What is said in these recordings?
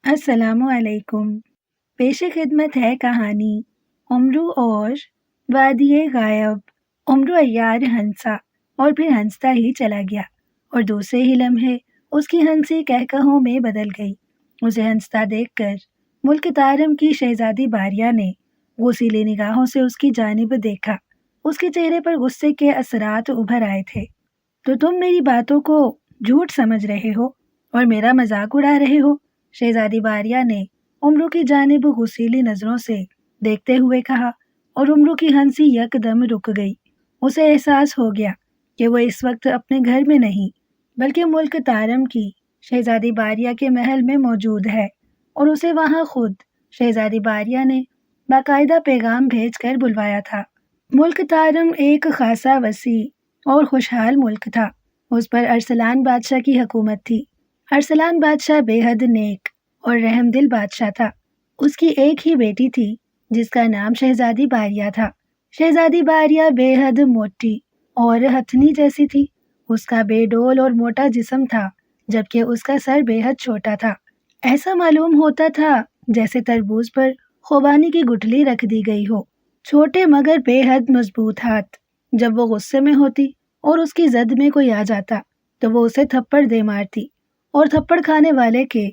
السلام علیکم۔ پیش خدمت ہے کہانی امرو اور وادی غائب۔ امرو عیار ہنسا اور پھر ہنستا ہی چلا گیا اور دوسرے ہی لمحے اس کی ہنسی کہکہوں میں بدل گئی۔ اسے ہنستا دیکھ کر ملک تارم کی شہزادی باریہ نے غصیلی نگاہوں سے اس کی جانب دیکھا۔ اس کے چہرے پر غصے کے اثرات ابھر آئے تھے۔ تو تم میری باتوں کو جھوٹ سمجھ رہے ہو اور میرا مذاق اڑا رہے ہو؟ شہزادی باریہ نے امرو کی جانب غصیلی نظروں سے دیکھتے ہوئے کہا، اور امرو کی ہنسی یکدم رک گئی۔ اسے احساس ہو گیا کہ وہ اس وقت اپنے گھر میں نہیں بلکہ ملک تارم کی شہزادی باریہ کے محل میں موجود ہے، اور اسے وہاں خود شہزادی باریہ نے باقاعدہ پیغام بھیج کر بلوایا تھا۔ ملک تارم ایک خاصا وسیع اور خوشحال ملک تھا۔ اس پر ارسلان بادشاہ کی حکومت تھی۔ ارسلان بادشاہ بے حد نیک اور رحم دل بادشاہ تھا۔ اس کی ایک ہی بیٹی تھی جس کا نام شہزادی باریہ تھا۔ شہزادی باریہ بے حد موٹی اور ہتھنی جیسی تھی۔ اس کا بے ڈول اور موٹا جسم تھا جبکہ اس کا سر بے حد چھوٹا تھا۔ ایسا معلوم ہوتا تھا جیسے تربوز پر خوبانی کی گٹھلی رکھ دی گئی ہو۔ چھوٹے مگر بے حد مضبوط ہاتھ۔ جب وہ غصے میں ہوتی اور اس کی زد میں کوئی آ جاتا تو وہ اسے تھپڑ دے مارتی، اور تھپڑ کھانے والے کے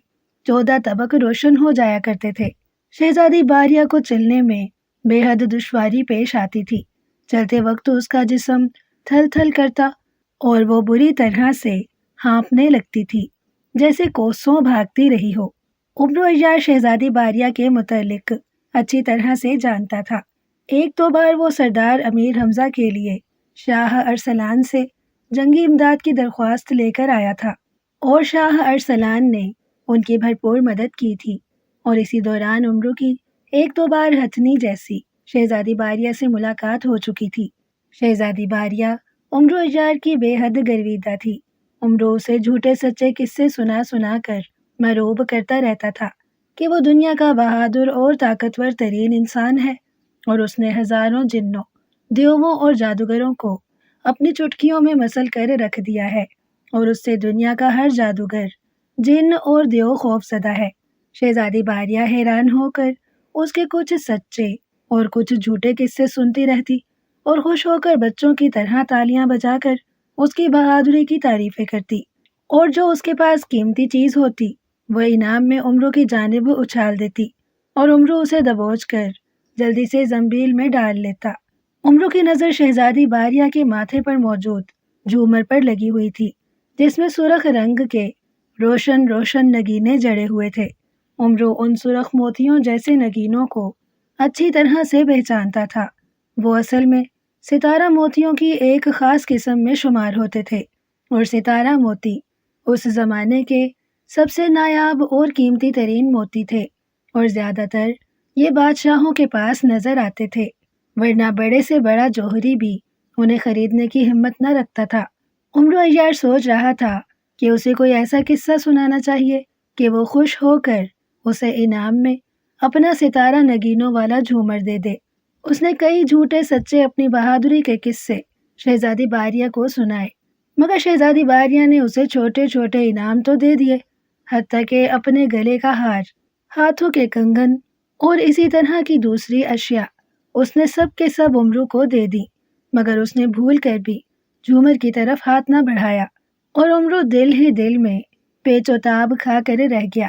14 طبق روشن ہو جایا کرتے تھے۔ شہزادی باریہ کو چلنے میں بے حد دشواری پیش آتی تھی۔ چلتے وقت اس کا جسم تھل تھل کرتا اور وہ بری طرح سے ہانپنے لگتی تھی جیسے کوسوں بھاگتی رہی ہو۔ امرو عیار شہزادی باریہ کے متعلق اچھی طرح سے جانتا تھا۔ ایک دو بار وہ سردار امیر حمزہ کے لیے شاہ ارسلان سے جنگی امداد کی درخواست لے کر آیا تھا، اور شاہ ارسلان نے ان کی بھرپور مدد کی تھی، اور اسی دوران امرو کی ایک دو بار ہتھنی جیسی شہزادی باریہ سے ملاقات ہو چکی تھی۔ شہزادی باریہ امرو عیار کی بے حد گرویدہ تھی۔ امرو اسے جھوٹے سچے قصے سنا سنا کر مروب کرتا رہتا تھا کہ وہ دنیا کا بہادر اور طاقتور ترین انسان ہے، اور اس نے ہزاروں جنوں، دیووں اور جادوگروں کو اپنی چٹکیوں میں مسل کر رکھ دیا ہے، اور اس سے دنیا کا ہر جادوگر، جن اور دیو خوف زدہ ہے۔ شہزادی باریہ حیران ہو کر اس کے کچھ سچے اور کچھ جھوٹے قصے سنتی رہتی، اور خوش ہو کر بچوں کی طرح تالیاں بجا کر اس کی بہادری کی تعریفیں کرتی، اور جو اس کے پاس قیمتی چیز ہوتی وہ انعام میں امرو کی جانب اچھال دیتی، اور امرو اسے دبوچ کر جلدی سے زنبیل میں ڈال لیتا۔ امرو کی نظر شہزادی باریہ کے ماتھے پر موجود جھومر پر لگی ہوئی تھی جس میں سرخ رنگ کے روشن روشن نگینے جڑے ہوئے تھے۔ امرو ان سرخ موتیوں جیسے نگینوں کو اچھی طرح سے پہچانتا تھا۔ وہ اصل میں ستارہ موتیوں کی ایک خاص قسم میں شمار ہوتے تھے، اور ستارہ موتی اس زمانے کے سب سے نایاب اور قیمتی ترین موتی تھے، اور زیادہ تر یہ بادشاہوں کے پاس نظر آتے تھے، ورنہ بڑے سے بڑا جوہری بھی انہیں خریدنے کی ہمت نہ رکھتا تھا۔ امرو عیار سوچ رہا تھا کہ اسے کوئی ایسا قصہ سنانا چاہیے کہ وہ خوش ہو کر اسے انعام میں اپنا ستارہ نگینوں والا جھومر دے دے۔ اس نے کئی جھوٹے سچے اپنی بہادری کے قصے شہزادی باریہ کو سنائے، مگر شہزادی باریہ نے اسے چھوٹے چھوٹے انعام تو دے دیے، حتیٰ کہ اپنے گلے کا ہار، ہاتھوں کے کنگن اور اسی طرح کی دوسری اشیاء اس نے سب کے سب امرو کو دے دی، مگر اس نے بھول کر بھی جھومر کی طرف ہاتھ نہ بڑھایا، اور امرو دل ہی دل میں پیچ و تاب کھا کر رہ گیا۔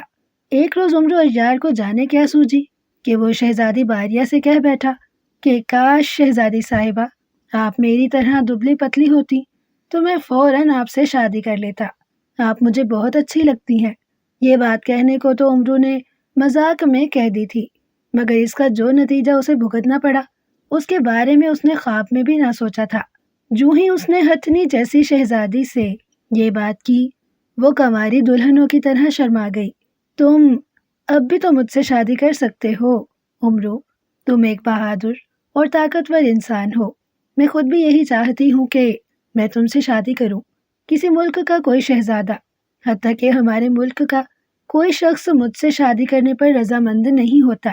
ایک روز امرو عیار کو جانے کیا سوجی کہ وہ شہزادی باریہ سے کہہ بیٹھا کہ کاش شہزادی صاحبہ آپ میری طرح دبلی پتلی ہوتی تو میں فوراً آپ سے شادی کر لیتا، آپ مجھے بہت اچھی لگتی ہیں۔ یہ بات کہنے کو تو امرو نے مذاق میں کہہ دی تھی، مگر اس کا جو نتیجہ اسے بھگتنا پڑا اس کے بارے میں اس نے خواب میں بھی نہ سوچا تھا۔ جو ہی اس نے ہتھنی جیسی شہزادی سے یہ بات کی وہ کنواری دلہنوں کی طرح شرما گئی۔ تم اب بھی تو مجھ سے شادی کر سکتے ہو امرو، تم ایک بہادر اور طاقتور انسان ہو، میں خود بھی یہی چاہتی ہوں کہ میں تم سے شادی کروں۔ کسی ملک کا کوئی شہزادہ، حتیٰ کہ ہمارے ملک کا کوئی شخص مجھ سے شادی کرنے پر رضامند نہیں ہوتا۔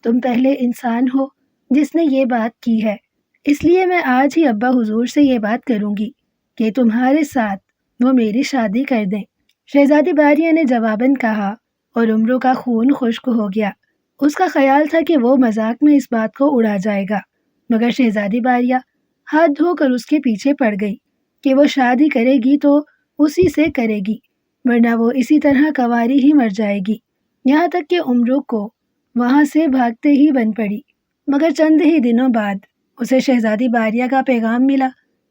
تم پہلے انسان ہو جس نے یہ بات کی ہے، اس لیے میں آج ہی ابا حضور سے یہ بات کروں گی کہ تمہارے ساتھ وہ میری شادی کر دیں۔ شہزادی باریہ نے جواباً کہا، اور عمرو کا خون خشک ہو گیا۔ اس کا خیال تھا کہ وہ مذاق میں اس بات کو اڑا جائے گا، مگر شہزادی باریہ ہاتھ دھو کر اس کے پیچھے پڑ گئی کہ وہ شادی کرے گی تو اسی سے کرے گی، ورنہ وہ اسی طرح کنواری ہی مر جائے گی، یہاں تک کہ عمرو کو وہاں سے بھاگتے ہی بن پڑی۔ مگر چند ہی دنوں بعد اسے شہزادی باریہ کا پیغام ملا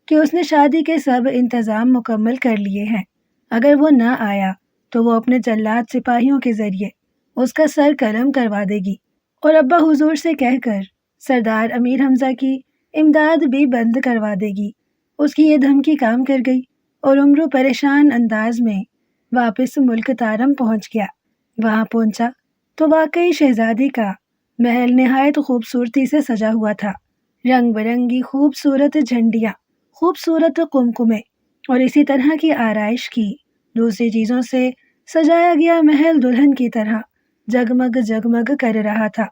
کہ اس نے شادی کے سب انتظام مکمل کر لیے ہیں، اگر وہ نہ آیا تو وہ اپنے جلاد سپاہیوں کے ذریعے اس کا سر قلم کروا دے گی، اور ابا حضور سے کہہ کر سردار امیر حمزہ کی امداد بھی بند کروا دے گی۔ اس کی یہ دھمکی کام کر گئی اور عمرو پریشان انداز میں واپس ملک تارم پہنچ گیا۔ وہاں پہنچا تو واقعی شہزادی کا محل نہایت خوبصورتی سے سجا ہوا تھا۔ رنگ برنگی خوبصورت جھنڈیاں، خوبصورت قمقمے اور اسی طرح کی آرائش کی دوسری چیزوں سے سجایا گیا محل دلہن کی طرح جگمگ جگمگ کر رہا تھا۔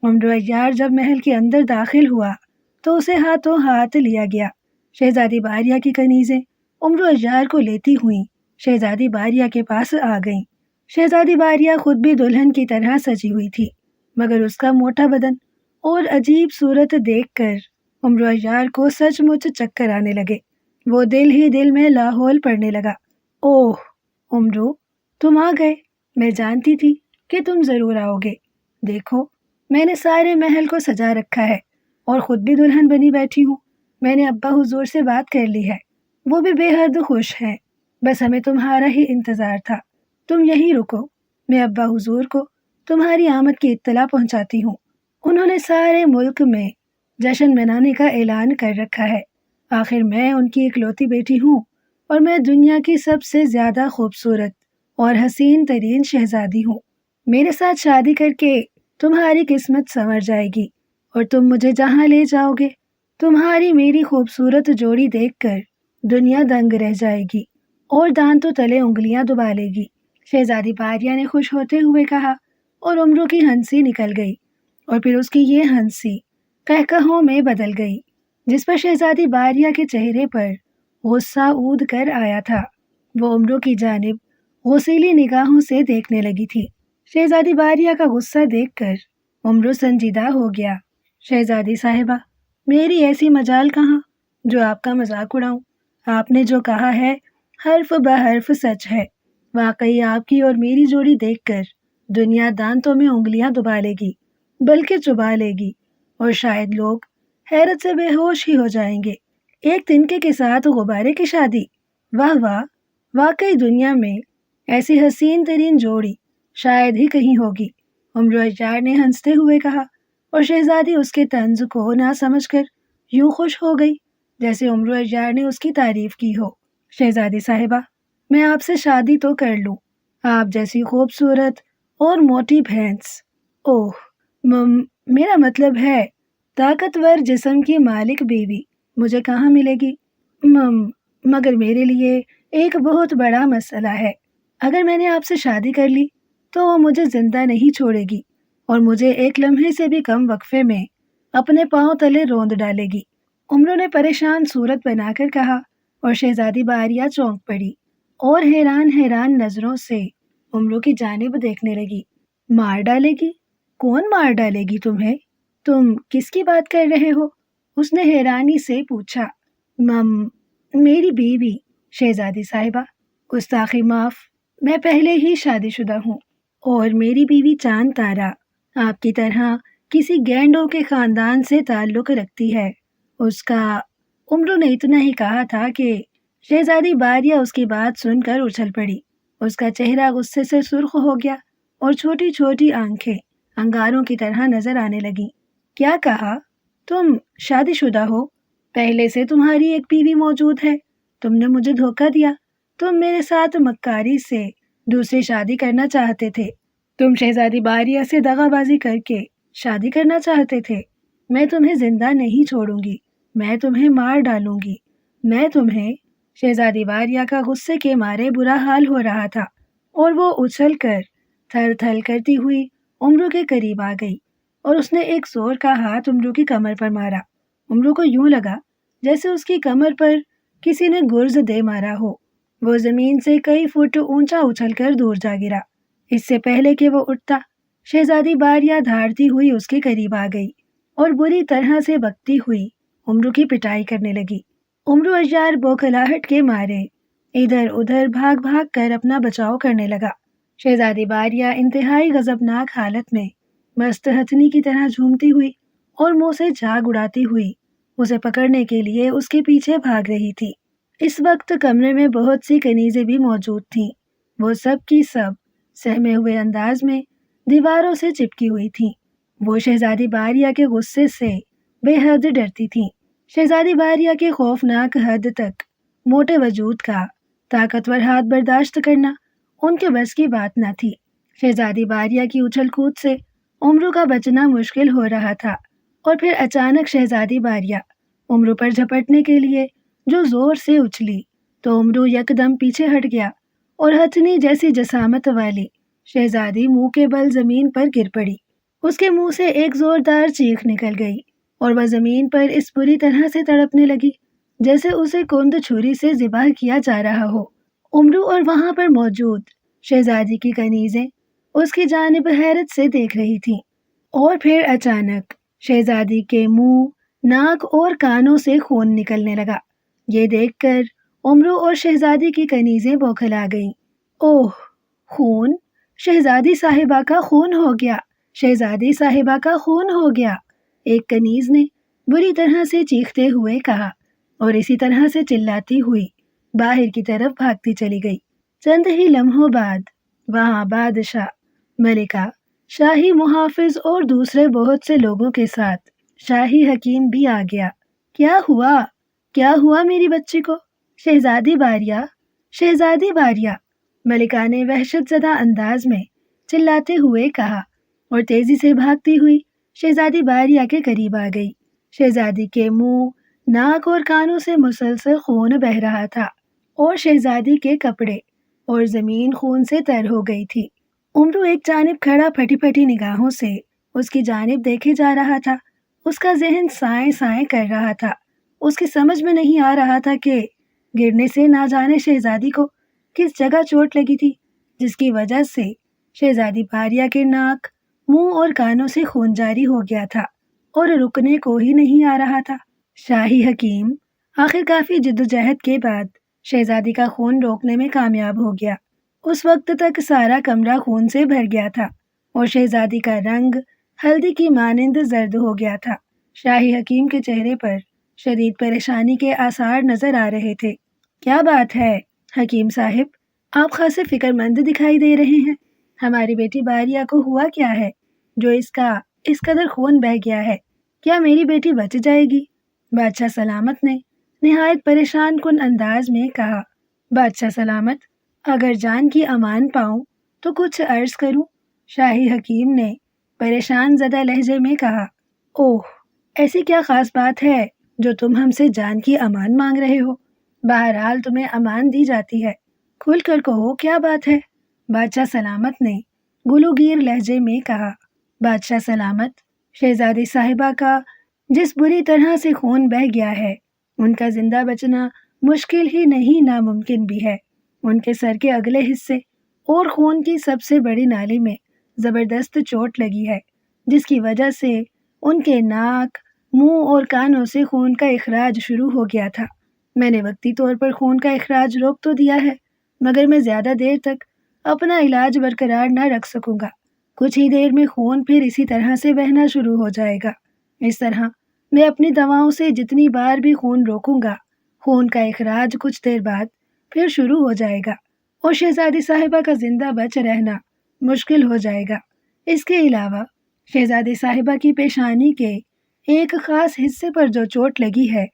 عمرو عیار جب محل کے اندر داخل ہوا تو اسے ہاتھوں ہاتھ لیا گیا۔ شہزادی باریہ کی کنیزیں عمرو عیار کو لیتی ہوئیں شہزادی باریہ کے پاس آ گئیں۔ شہزادی باریہ خود بھی دلہن کی طرح سجی ہوئی تھی، مگر اس کا موٹا بدن اور عجیب صورت دیکھ کر عمرو عیار کو سچ مچ چکر آنے لگے۔ وہ دل ہی دل میں لاحول پڑنے لگا۔ اوہ عمرو، تم آ گئے، میں جانتی تھی کہ تم ضرور آؤ گے۔ دیکھو، میں نے سارے محل کو سجا رکھا ہے اور خود بھی دلہن بنی بیٹھی ہوں۔ میں نے ابا حضور سے بات کر لی ہے، وہ بھی بے حد خوش ہیں، بس ہمیں تمہارا ہی انتظار تھا۔ تم یہیں رکو، میں ابا حضور کو تمہاری آمد کی اطلاع پہنچاتی ہوں۔ انہوں نے سارے ملک میں جشن منانے کا اعلان کر رکھا ہے۔ آخر میں ان کی اکلوتی بیٹی ہوں اور میں دنیا کی سب سے زیادہ خوبصورت اور حسین ترین شہزادی ہوں۔ میرے ساتھ شادی کر کے تمہاری قسمت سنور جائے گی اور تم مجھے جہاں لے جاؤ گے تمہاری میری خوبصورت جوڑی دیکھ کر دنیا دنگ رہ جائے گی اور دانتوں تلے انگلیاں دبا لے گی۔ شہزادی باریہ نے خوش ہوتے ہوئے کہا، اور عمرو کی ہنسی نکل گئی اور پھر اس کی یہ ہنسی قہقہوں میں بدل گئی، جس پر شہزادی باریہ کے چہرے پر غصہ اود کر آیا تھا۔ وہ عمرو کی جانب غصیلی نگاہوں سے دیکھنے لگی تھی۔ شہزادی باریہ کا غصہ دیکھ کر عمرو سنجیدہ ہو گیا۔ شہزادی صاحبہ، میری ایسی مجال کہاں جو آپ کا مذاق اڑاؤں؟ آپ نے جو کہا ہے حرف بحرف سچ ہے۔ واقعی آپ کی اور میری جوڑی دیکھ کر دنیا دانتوں میں انگلیاں دبا لے گی، بلکہ چبا لے گی، اور شاید لوگ حیرت سے بے ہوش ہی ہو جائیں گے۔ ایک تنکے کے ساتھ غبارے کی شادی، واہ واہ، واقعی دنیا میں ایسی حسین ترین جوڑی شاید ہی کہیں ہوگی۔ عمرو عیار نے ہنستے ہوئے کہا، اور شہزادی اس کے طنز کو نہ سمجھ کر یوں خوش ہو گئی جیسے عمرو عیار نے اس کی تعریف کی ہو۔ شہزادی صاحبہ، میں آپ سے شادی تو کر لوں، آپ جیسی خوبصورت اور موٹی بھینس، اوہ میرا مطلب ہے طاقتور جسم کی مالک بیوی مجھے کہاں ملے گی؟ مگر میرے لیے ایک بہت بڑا مسئلہ ہے۔ اگر میں نے آپ سے شادی کر لی تو وہ مجھے زندہ نہیں چھوڑے گی اور مجھے ایک لمحے سے بھی کم وقفے میں اپنے پاؤں تلے روند ڈالے گی۔ عمرو نے پریشان صورت بنا کر کہا، اور شہزادی باریہ چونک پڑی اور حیران نظروں سے عمرو کی جانب دیکھنے لگی۔ مار ڈالے گی؟ کون مار ڈالے گی تمہیں؟ تم کس کی بات کر رہے ہو؟ اس نے حیرانی سے پوچھا۔ میری بیوی شہزادی صاحبہ، گستاخی معاف، میں پہلے ہی شادی شدہ ہوں اور میری بیوی چاند تارا آپ کی طرح کسی گینڈوں کے خاندان سے تعلق رکھتی ہے۔ اس کا عمرو نے اتنا ہی کہا تھا کہ شہزادی باریہ اس کی بات سن کر اچھل پڑی۔ اس کا چہرہ غصے سے سرخ ہو گیا اور چھوٹی چھوٹی آنکھیں انگاروں کی طرح نظر آنے لگیں۔ کیا کہا؟ تم شادی شدہ ہو؟ پہلے سے تمہاری ایک بیوی موجود ہے؟ تم نے مجھے دھوکہ دیا، تم میرے ساتھ مکاری سے دوسری شادی کرنا چاہتے تھے، تم شہزادی باریہ سے دغا بازی کر کے شادی کرنا چاہتے تھے۔ میں تمہیں زندہ نہیں چھوڑوں گی، میں تمہیں مار ڈالوں گی، میں تمہیں۔ شہزادی باریہ کا غصے کے مارے برا حال ہو رہا تھا اور وہ اچھل کر تھل تھل کرتی ہوئی عمرو کے قریب آ گئی اور اس نے ایک زور کا ہاتھ عمرو کی کمر پر مارا۔ عمرو کو یوں لگا جیسے اس کی کمر پر کسی نے گرز دے مارا ہو۔ وہ زمین سے کئی فٹ اونچا اچھل کر دور جا گرا۔ اس سے پہلے کہ وہ اٹھتا، شہزادی باریہ دھاڑتی ہوئی اس کے قریب آ گئی اور بری طرح سے بکتی ہوئی امرو کی پٹائی کرنے لگی۔ امرو عیار بوکھلاہٹ کے مارے ادھر ادھر بھاگ بھاگ کر اپنا بچاؤ کرنے لگا۔ شہزادی باریہ انتہائی غضبناک حالت میں مست ہتھنی کی طرح جھومتی ہوئی اور منہ سے جھاگ اڑاتی ہوئی اسے پکڑنے کے لیے اس کے پیچھے بھاگ رہی تھی۔ اس وقت کمرے میں بہت سی کنیزیں بھی موجود تھیں۔ وہ سب کی سب سہمے ہوئے انداز میں دیواروں سے چپکی ہوئی تھیں۔ وہ شہزادی باریہ کے غصے سے بے حد ڈرتی تھیں۔ شہزادی باریہ کے خوفناک حد تک موٹے وجود کا طاقتور ہاتھ برداشت کرنا ان کے بس کی بات نہ تھی۔ شہزادی باریہ کی اچھل کود سے امرو کا بچنا مشکل ہو رہا تھا، اور پھر اچانک شہزادی باریہ امرو پر جھپٹنے کے لیے جو زور سے اچھلی تو امرو یکدم پیچھے ہٹ گیا اور ہتھنی جیسی جسامت والی شہزادی منہ کے بل زمین پر گر پڑی۔ اس کے منہ سے ایک زوردار چیخ نکل گئی اور وہ زمین پر اس بری طرح سے تڑپنے لگی جیسے اسے کند چھری سے ذبح کیا جا رہا ہو۔ امرو اور وہاں پر موجود شہزادی کی کنیزیں اس کی جانب حیرت سے دیکھ رہی تھیں، اور پھر اچانک شہزادی کے منہ، ناک اور کانوں سے خون نکلنے لگا۔ یہ دیکھ کر امرو اور شہزادی کی کنیزیں بوکھلا گئیں۔ اوہ، خون! شہزادی صاحبہ کا خون ہو گیا! شہزادی صاحبہ کا خون ہو گیا! ایک کنیز نے بری طرح سے چیختے ہوئے کہا، اور اسی طرح سے چلاتی ہوئی باہر کی طرف بھاگتی چلی گئی۔ چند ہی لمحوں بعد وہاں بادشاہ، ملکہ، شاہی محافظ اور دوسرے بہت سے لوگوں کے ساتھ شاہی حکیم بھی آ گیا۔ کیا ہوا؟ کیا ہوا میری بچی کو؟ شہزادی باریہ، شہزادی باریہ! ملکہ نے وحشت زدہ انداز میں چلاتے ہوئے کہا، اور تیزی سے بھاگتی ہوئی شہزادی باریہ کے قریب آ گئی۔ شہزادی کے منہ، ناک اور کانوں سے مسلسل خون بہہ رہا تھا، اور شہزادی کے کپڑے اور زمین خون سے تر ہو گئی تھی۔ امرو ایک جانب کھڑا پھٹی پھٹی نگاہوں سے اس کی جانب دیکھے جا رہا تھا۔ اس کا ذہن سائیں سائیں کر رہا تھا۔ اس کی سمجھ میں نہیں آ رہا تھا کہ گرنے سے نہ جانے شہزادی کو کس جگہ چوٹ لگی تھی، جس کی وجہ سے شہزادی باریہ کے ناک، منہ اور کانوں سے خون جاری ہو گیا تھا اور رکنے کو ہی نہیں آ رہا تھا۔ شاہی حکیم آخر کافی جدوجہد کے بعد شہزادی کا خون روکنے میں کامیاب ہو گیا۔ اس وقت تک سارا کمرہ خون سے بھر گیا تھا اور شہزادی کا رنگ ہلدی کی مانند زرد ہو گیا تھا۔ شاہی حکیم کے چہرے پر شدید پریشانی کے آثار نظر آ رہے تھے۔ کیا بات ہے حکیم صاحب، آپ خاصے فکر مند دکھائی دے رہے ہیں۔ ہماری بیٹی باریہ کو ہوا کیا ہے جو اس قدر خون بہہ گیا ہے؟ کیا میری بیٹی بچ جائے گی؟ بادشاہ سلامت نے نہایت پریشان کن انداز میں کہا۔ بادشاہ سلامت، اگر جان کی امان پاؤں تو کچھ عرض کروں؟ شاہی حکیم نے پریشان زدہ لہجے میں کہا۔ اوہ، ایسی کیا خاص بات ہے جو تم ہم سے جان کی امان مانگ رہے ہو؟ بہرحال تمہیں امان دی جاتی ہے، کھل کر کہو کیا بات ہے؟ بادشاہ سلامت نے گلوگیر لہجے میں کہا۔ بادشاہ سلامت، شہزادی صاحبہ کا جس بری طرح سے خون بہہ گیا ہے، ان کا زندہ بچنا مشکل ہی نہیں ناممکن بھی ہے۔ ان کے سر کے اگلے حصے اور خون کی سب سے بڑی نالی میں زبردست چوٹ لگی ہے، جس کی وجہ سے ان کے ناک، منہ اور کانوں سے خون کا اخراج شروع ہو گیا تھا۔ میں نے وقتی طور پر خون کا اخراج روک تو دیا ہے، مگر میں زیادہ دیر تک اپنا علاج برقرار نہ رکھ سکوں گا۔ کچھ ہی دیر میں خون پھر اسی طرح سے بہنا شروع ہو جائے گا۔ اس طرح میں اپنی دواؤں سے جتنی بار بھی خون روکوں گا، خون کا اخراج کچھ دیر بعد پھر شروع ہو جائے گا اور شہزادی صاحبہ کا زندہ بچ رہنا مشکل ہو جائے گا۔ اس کے علاوہ شہزادی صاحبہ کی پیشانی کے ایک خاص حصے پر جو چوٹ لگی ہے،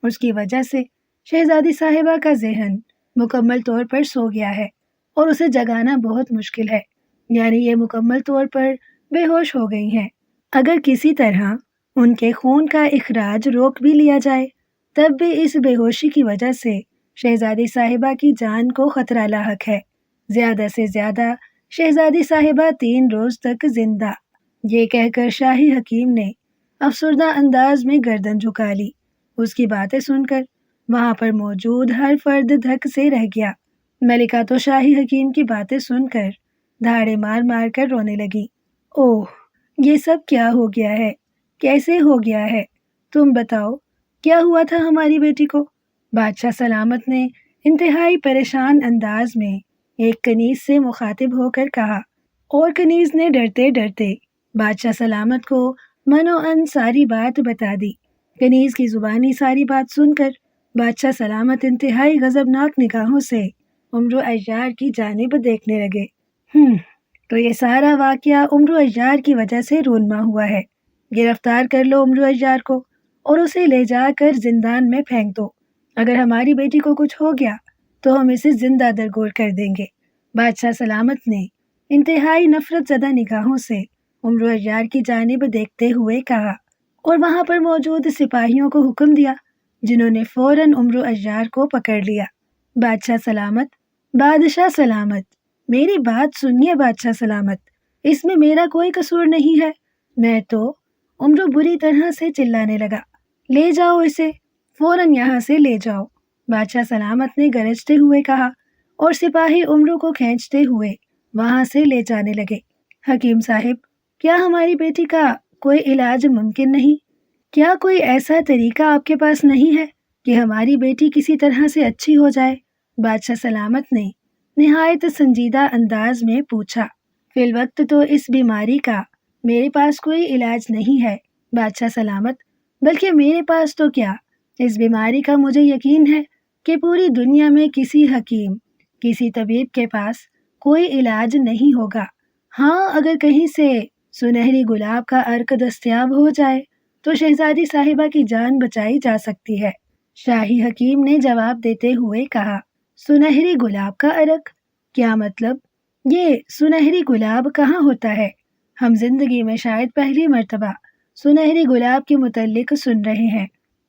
اس کی وجہ سے شہزادی صاحبہ کا ذہن مکمل طور پر سو گیا ہے اور اسے جگانا بہت مشکل ہے، یعنی یہ مکمل طور پر بے ہوش ہو گئی ہیں۔ اگر کسی طرح ان کے خون کا اخراج روک بھی لیا جائے، تب بھی اس بے ہوشی کی وجہ سے شہزادی صاحبہ کی جان کو خطرہ لاحق ہے۔ زیادہ سے زیادہ شہزادی صاحبہ 3 روز تک زندہ۔ یہ کہہ کر شاہی حکیم نے افسردہ انداز میں گردن جھکا لی۔ اس کی باتیں سن کر وہاں پر موجود ہر فرد دھک سے رہ گیا۔ ملکہ تو شاہی حکیم کی باتیں سن کر دھاڑے مار مار کر رونے لگی۔ اوہ، یہ سب کیا ہو گیا ہے؟ کیسے ہو گیا ہے؟ تم بتاؤ، کیا ہوا تھا ہماری بیٹی کو؟ بادشاہ سلامت نے انتہائی پریشان انداز میں ایک کنیز سے مخاطب ہو کر کہا، اور کنیز نے ڈرتے ڈرتے بادشاہ سلامت کو منو ان ساری بات بتا دی۔ کنیز کی زبانی ساری بات سن کر بادشاہ سلامت انتہائی غضبناک نگاہوں سے عمرو عیار کی جانب دیکھنے لگے۔ تو یہ سارا واقعہ عمرو عیار کی وجہ سے رونما ہوا ہے۔ گرفتار کر لو عمرو عیار کو اور اسے لے جا کر زندان میں پھینک دو۔ اگر ہماری بیٹی کو کچھ ہو گیا تو ہم اسے زندہ درگور کر دیں گے۔ بادشاہ سلامت نے انتہائی نفرت زدہ نگاہوں سے عمرو عیار کی جانب دیکھتے ہوئے کہا، اور وہاں پر موجود سپاہیوں کو حکم دیا، جنہوں نے فوراً عمرو عیار کو پکڑ لیا۔ بادشاہ سلامت، میری بات سنیے بادشاہ سلامت، اس میں میرا کوئی قصور نہیں ہے۔ میں تو عمرو بری طرح سے چلانے لگا، لے جاؤ اسے، فوراً یہاں سے لے جاؤ، بادشاہ سلامت نے گرجتے ہوئے کہا، اور سپاہی عمرو کو کھینچتے ہوئے وہاں سے لے جانے لگے۔ حکیم صاحب، کیا ہماری بیٹی کا کوئی علاج ممکن نہیں؟ کیا کوئی ایسا طریقہ آپ کے پاس نہیں ہے کہ ہماری بیٹی کسی طرح سے اچھی ہو جائے؟ بادشاہ سلامت نے نہایت سنجیدہ انداز میں پوچھا۔ فی الوقت تو اس بیماری کا میرے پاس کوئی علاج نہیں ہے بادشاہ سلامت، بلکہ میرے پاس تو کیا، اس بیماری کا مجھے یقین ہے کہ پوری دنیا میں کسی حکیم، کسی طبیب کے پاس کوئی علاج نہیں ہوگا۔ ہاں، اگر کہیں سے سنہری گلاب کا عرق دستیاب ہو جائے تو شہزادی صاحبہ کی جان بچائی جا سکتی ہے، شاہی حکیم نے جواب دیتے ہوئے کہا۔ سنہری گلاب کا عرق؟ کیا مطلب؟ یہ سنہری گلاب کہاں ہوتا ہے؟ ہم زندگی میں شاید پہلی مرتبہ سنہری گلاب کے متعلق سن رہے ہیں،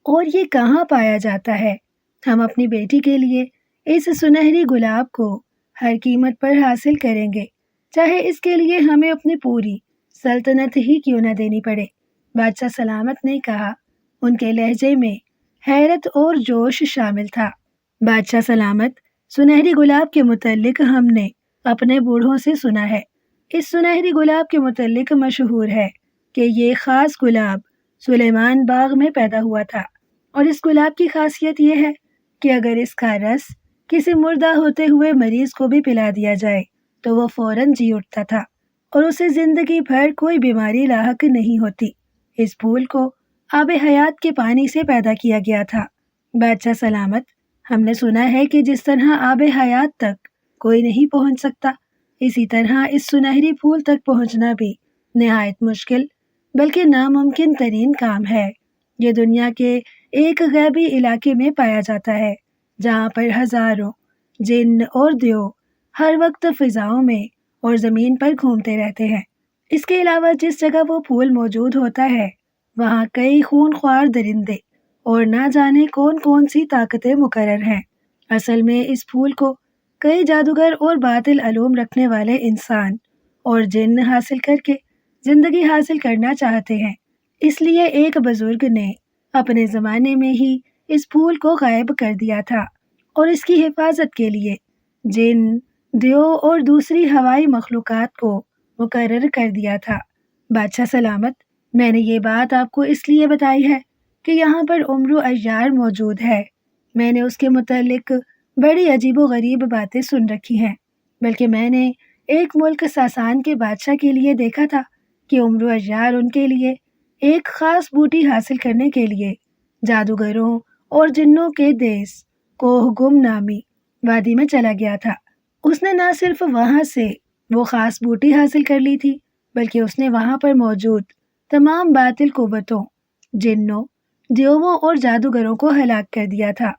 اور یہ کہاں پایا جاتا ہے؟ ہم اپنی بیٹی کے لیے اس سنہری گلاب کو ہر قیمت پر حاصل کریں گے، چاہے اس کے لیے ہمیں اپنی پوری سلطنت ہی کیوں نہ دینی پڑے، بادشاہ سلامت نے کہا۔ ان کے لہجے میں حیرت اور جوش شامل تھا۔ بادشاہ سلامت، سنہری گلاب کے متعلق ہم نے اپنے بوڑھوں سے سنا ہے۔ اس سنہری گلاب کے متعلق مشہور ہے کہ یہ خاص گلاب سلیمان باغ میں پیدا ہوا تھا، اور اس گلاب کی خاصیت یہ ہے کہ اگر اس کا رس کسی مردہ ہوتے ہوئے مریض کو بھی پلا دیا جائے تو وہ فوراً جی اٹھتا تھا، اور اسے زندگی بھر کوئی بیماری لاحق نہیں ہوتی۔ اس پھول کو آب حیات کے پانی سے پیدا کیا گیا تھا۔ بادشاہ سلامت، ہم نے سنا ہے کہ جس طرح آب حیات تک کوئی نہیں پہنچ سکتا، اسی طرح اس سنہری پھول تک پہنچنا بھی نہایت مشکل بلکہ ناممکن ترین کام ہے۔ یہ دنیا کے ایک غیبی علاقے میں پایا جاتا ہے جہاں پر ہزاروں جن اور دیو ہر وقت فضاؤں میں اور زمین پر گھومتے رہتے ہیں۔ اس کے علاوہ جس جگہ وہ پھول موجود ہوتا ہے وہاں کئی خون خوار درندے اور نہ جانے کون کون سی طاقتیں مقرر ہیں۔ اصل میں اس پھول کو کئی جادوگر اور باطل علوم رکھنے والے انسان اور جن حاصل کر کے زندگی حاصل کرنا چاہتے ہیں، اس لیے ایک بزرگ نے اپنے زمانے میں ہی اس پھول کو غائب کر دیا تھا، اور اس کی حفاظت کے لیے جن، دیو اور دوسری ہوائی مخلوقات کو مقرر کر دیا تھا۔ بادشاہ سلامت، میں نے یہ بات آپ کو اس لیے بتائی ہے کہ یہاں پر عمرو عیار موجود ہے۔ میں نے اس کے متعلق بڑی عجیب و غریب باتیں سن رکھی ہیں، بلکہ میں نے ایک ملک ساسان کے بادشاہ کے لیے دیکھا تھا کہ عمرو عیار ان کے لیے ایک خاص بوٹی حاصل کرنے کے لیے جادوگروں اور جنوں کے دیس کوہ گم نامی وادی میں چلا گیا تھا۔ اس نے نہ صرف وہاں سے وہ خاص بوٹی حاصل کر لی تھی، بلکہ اس نے وہاں پر موجود تمام باطل قوتوں، جنوں، دیووں اور جادوگروں کو ہلاک کر دیا تھا۔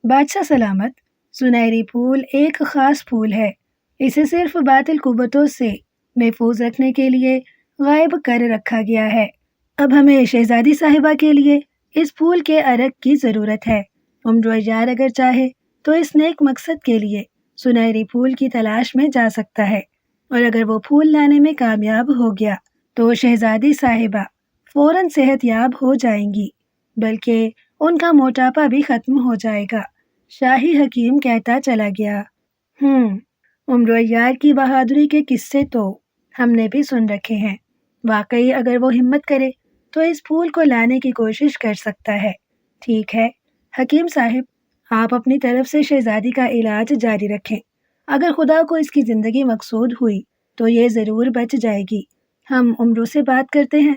بادشاہ سلامت، سنہری پھول ایک خاص پھول ہے، اسے صرف باطل قوتوں سے محفوظ رکھنے کے لیے غائب کر رکھا گیا ہے۔ اب ہمیں شہزادی صاحبہ کے لیے اس پھول کے عرق کی ضرورت ہے۔ عمرو عیار اگر چاہے تو اس نیک مقصد کے لیے سنہری پھول کی تلاش میں جا سکتا ہے، اور اگر وہ پھول لانے میں کامیاب ہو گیا تو شہزادی صاحبہ فوراً صحت یاب ہو جائیں گی، بلکہ ان کا موٹاپا بھی ختم ہو جائے گا۔ شاہی حکیم کہتا چلا گیا۔ عمرو عیار کی بہادری کے قصے تو ہم نے بھی سن رکھے ہیں۔ واقعی اگر وہ ہمت کرے تو اس پھول کو لانے کی کوشش کر سکتا ہے۔ ٹھیک ہے حکیم صاحب، آپ اپنی طرف سے شہزادی کا علاج جاری رکھیں۔ اگر خدا کو اس کی زندگی مقصود ہوئی تو یہ ضرور بچ جائے گی۔ ہم عمرو سے بات کرتے ہیں،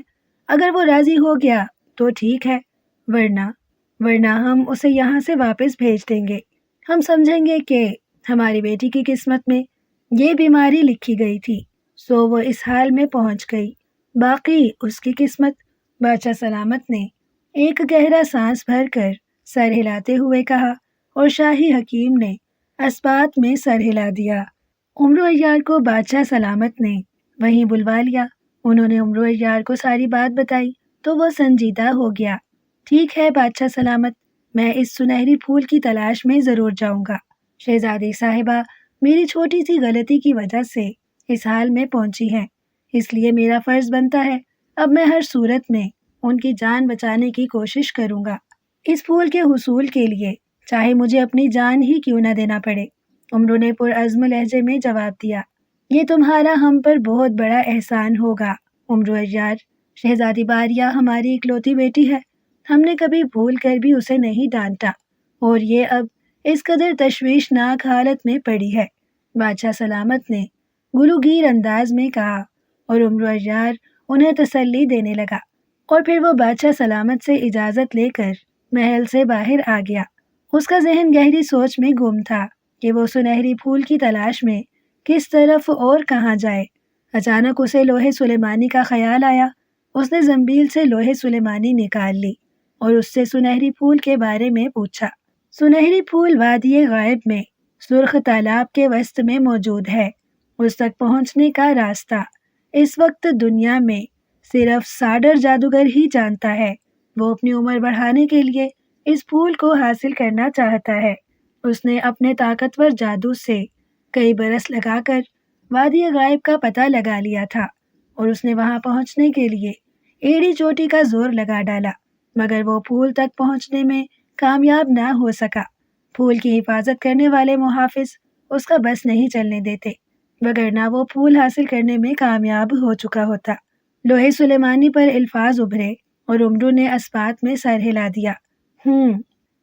اگر وہ راضی ہو گیا تو ٹھیک ہے، ورنہ ہم اسے یہاں سے واپس بھیج دیں گے۔ ہم سمجھیں گے کہ ہماری بیٹی کی قسمت میں یہ بیماری لکھی گئی تھی، سو وہ اس حال میں پہنچ گئی، باقی اس کی قسمت۔ بادشاہ سلامت نے ایک گہرا سانس بھر کر سر ہلاتے ہوئے کہا، اور شاہی حکیم نے اسبات میں سر ہلا دیا۔ عمرو عیار کو بادشاہ سلامت نے وہیں بلوا لیا۔ انہوں نے عمرو عیار کو ساری بات بتائی تو وہ سنجیدہ ہو گیا۔ ٹھیک ہے بادشاہ سلامت، میں اس سنہری پھول کی تلاش میں ضرور جاؤں گا۔ شہزادی صاحبہ میری چھوٹی سی غلطی کی وجہ سے اس حال میں پہنچی ہیں، اس لیے میرا فرض بنتا ہے اب میں ہر صورت میں ان کی جان بچانے کی کوشش کروں گا، اس پھول کے حصول کے لیے چاہے مجھے اپنی جان ہی کیوں نہ دینا پڑے۔ عمرو نے پرعزم لہجے میں جواب دیا، یہ تمہارا ہم پر بہت بڑا احسان ہوگا عمرو عیار۔ شہزادی باریہ ہماری اکلوتی بیٹی ہے، ہم نے کبھی بھول کر بھی اسے نہیں ڈانٹا، اور یہ اب اس قدر تشویشناک حالت میں پڑی ہے۔ بادشاہ سلامت نے گلوگیر انداز میں کہا، اور عمرو عیار انہیں تسلی دینے لگا، اور پھر وہ بادشاہ سلامت سے اجازت لے کر محل سے باہر آ گیا۔ اس کا ذہن گہری سوچ میں گم تھا کہ وہ سنہری پھول کی تلاش میں کس طرف اور کہاں جائے۔ اچانک اسے لوہے سلیمانی کا خیال آیا۔ اس نے زنبیل سے لوہے سلیمانی نکال لی اور اس سے سنہری پھول کے بارے میں پوچھا۔ سنہری پھول وادی غائب میں سرخ تالاب کے وسط میں موجود ہے۔ اس تک پہنچنے کا راستہ اس وقت دنیا میں صرف ساڈر جادوگر ہی جانتا ہے۔ وہ اپنی عمر بڑھانے کے لیے اس پھول کو حاصل کرنا چاہتا ہے۔ اس نے اپنے طاقتور جادو سے کئی برس لگا کر وادی غائب کا پتہ لگا لیا تھا، اور اس نے وہاں پہنچنے کے لیے ایڑی چوٹی کا زور لگا ڈالا، مگر وہ پھول تک پہنچنے میں کامیاب نہ ہو سکا۔ پھول کی حفاظت کرنے والے محافظ اس کا بس نہیں چلنے دیتے، وگرنہ وہ پھول حاصل کرنے میں کامیاب ہو چکا ہوتا۔ لوہے سلیمانی پر الفاظ ابھرے اور عمرو نے اسبات میں سر ہلا دیا۔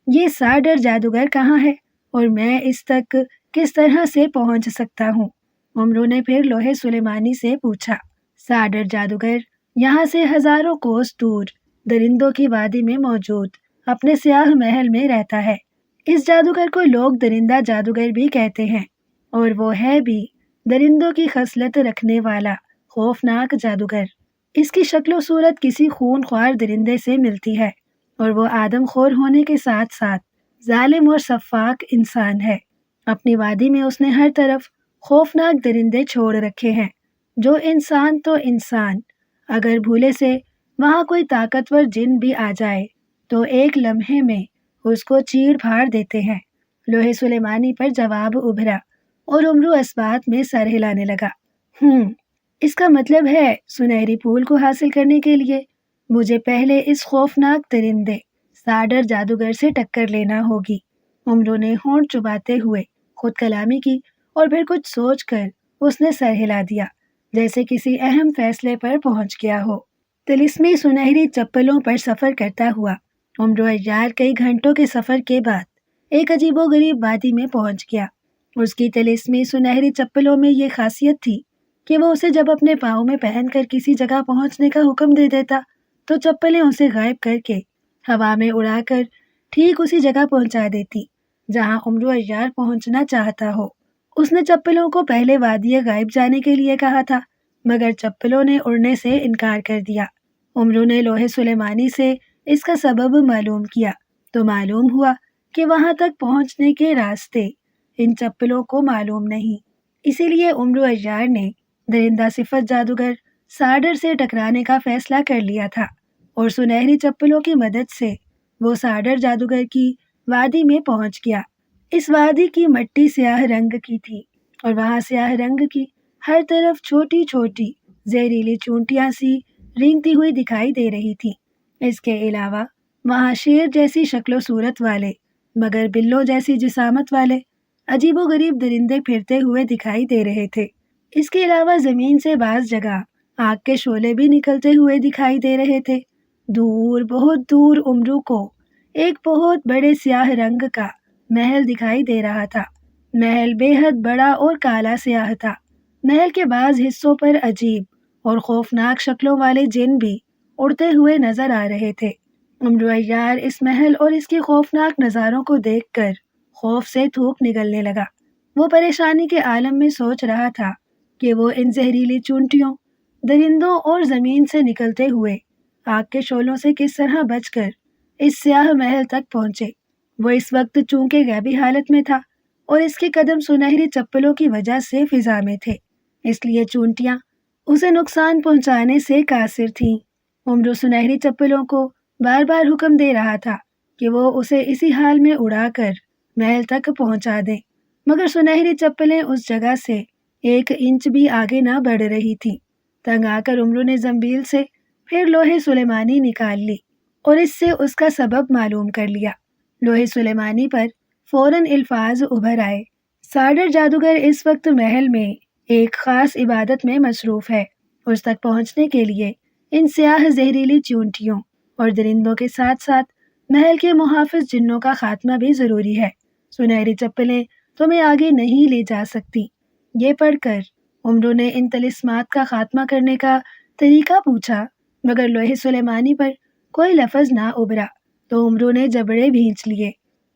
یہ ساڈر جادوگر کہاں ہے اور میں اس تک کس طرح سے پہنچ سکتا ہوں؟ عمرو نے پھر لوہے سلیمانی سے پوچھا۔ ساڈر جادوگر یہاں سے ہزاروں کوس دور درندوں کی وادی میں موجود اپنے سیاہ محل میں رہتا ہے۔ اس جادوگر کو لوگ درندہ جادوگر بھی کہتے ہیں، اور وہ ہے بھی درندوں کی خصلت رکھنے والا خوفناک جادوگر۔ اس کی شکل و صورت کسی خون خوار درندے سے ملتی ہے، اور وہ آدم خور ہونے کے ساتھ ساتھ ظالم اور سفاک انسان ہے۔ اپنی وادی میں اس نے ہر طرف خوفناک درندے چھوڑ رکھے ہیں، جو انسان تو انسان، اگر بھولے سے وہاں کوئی طاقتور جن بھی آ جائے تو ایک لمحے میں اس کو چیڑ پھاڑ دیتے ہیں۔ لوہے سلیمانی پر جواب ابھرا اور عمرو اسبات میں سر ہلانے لگا۔ اس کا مطلب ہے سنہری پھول کو حاصل کرنے کے لیے مجھے پہلے اس خوفناک درندے ساڈر جادوگر سے ٹکر لینا ہوگی۔ عمرو نے ہونٹ چباتے ہوئے خود کلامی کی، اور پھر کچھ سوچ کر اس نے سر ہلا دیا، جیسے کسی اہم فیصلے پر پہنچ گیا ہو۔ طلسمی سنہری چپلوں پر سفر کرتا ہوا عمرو عیار کئی گھنٹوں کے سفر کے بعد ایک عجیب و غریب وادی میں پہنچ گیا۔ اس کی طلسمی سنہری چپلوں میں یہ خاصیت تھی کہ وہ اسے جب اپنے پاؤں میں پہن کر کسی جگہ پہنچنے کا حکم دے دیتا تو چپلیں اسے غائب کر کے ہوا میں اڑا کر ٹھیک اسی جگہ پہنچا دیتی جہاں عمرو عیار پہنچنا چاہتا ہو۔ اس نے چپلوں کو پہلے وادی غائب جانے کے لیے کہا تھا، مگر چپلوں نے اڑنے سے انکار کر دیا۔ عمرو نے لوہے سلیمانی سے اس کا سبب معلوم کیا تو معلوم ہوا کہ وہاں تک پہنچنے کے راستے ان چپلوں کو معلوم نہیں۔ اسی لیے عمرو عیار نے درندہ صفت جادوگر ساڈر سے ٹکرانے کا فیصلہ کر لیا تھا، اور سنہری چپلوں کی مدد سے وہ ساڈر جادوگر کی وادی میں پہنچ گیا۔ اس وادی کی مٹی سیاہ رنگ کی تھی، اور وہاں سیاہ رنگ کی ہر طرف چھوٹی چھوٹی زہریلی چونٹیاں سی رینگتی ہوئی دکھائی دے رہی تھی۔ اس کے علاوہ وہاں شیر جیسی شکل و صورت والے مگر بلوں جیسی جسامت والے عجیب و غریب درندے پھرتے ہوئے دکھائی دے رہے تھے۔ اس کے علاوہ زمین سے بعض جگہ آگ کے شعلے بھی نکلتے ہوئے دکھائی دے رہے تھے۔ دور، بہت دور امرو کو ایک بہت بڑے سیاہ رنگ کا محل دکھائی دے رہا تھا۔ محل بے حد بڑا اور کالا سیاہ تھا۔ محل کے بعض حصوں پر عجیب اور خوفناک شکلوں والے جن بھی اڑتے ہوئے نظر آ رہے تھے۔ امرو عیار اس محل اور اس کے خوفناک نظاروں کو دیکھ کر خوف سے تھوک نگلنے لگا۔ وہ پریشانی کے عالم میں سوچ رہا تھا کہ وہ ان زہریلی چونٹیوں، درندوں اور زمین سے نکلتے ہوئے آگ کے شعلوں سے کس طرح بچ کر اس سیاہ محل تک پہنچے۔ وہ اس وقت چونکہ غیبی حالت میں تھا اور اس کے قدم سنہری چپلوں کی وجہ سے فضا میں تھے، اس لیے چونٹیاں اسے نقصان پہنچانے سے قاصر تھیں۔ امرو سنہری چپلوں کو بار بار حکم دے رہا تھا کہ وہ اسے اسی حال میں اڑا کر محل تک پہنچا دیں، مگر سنہری چپلیں اس جگہ سے 1 انچ بھی آگے نہ بڑھ رہی تھی۔ تنگ آ کر امرو نے زنبیل سے پھر لوہے سلیمانی نکال لی اور اس سے اس کا سبب معلوم کر لیا۔ لوہے سلیمانی پر فوراً الفاظ ابھر آئے۔ ساڈر جادوگر اس وقت محل میں ایک خاص عبادت میں مصروف ہے۔ اس تک پہنچنے کے لیے ان سیاہ زہریلی چونٹیوں اور درندوں کے ساتھ ساتھ محل کے محافظ جنوں کا خاتمہ بھی ضروری ہے۔ سنہری چپلیں تمہیں آگے نہیں لے جا سکتی۔ یہ پڑھ کر امرو نے ان طلسمات کا خاتمہ کرنے کا طریقہ پوچھا، مگر لوہے سلیمانی پر کوئی لفظ نہ ابھرا تو امرو نے جبڑے بھینچ لیے،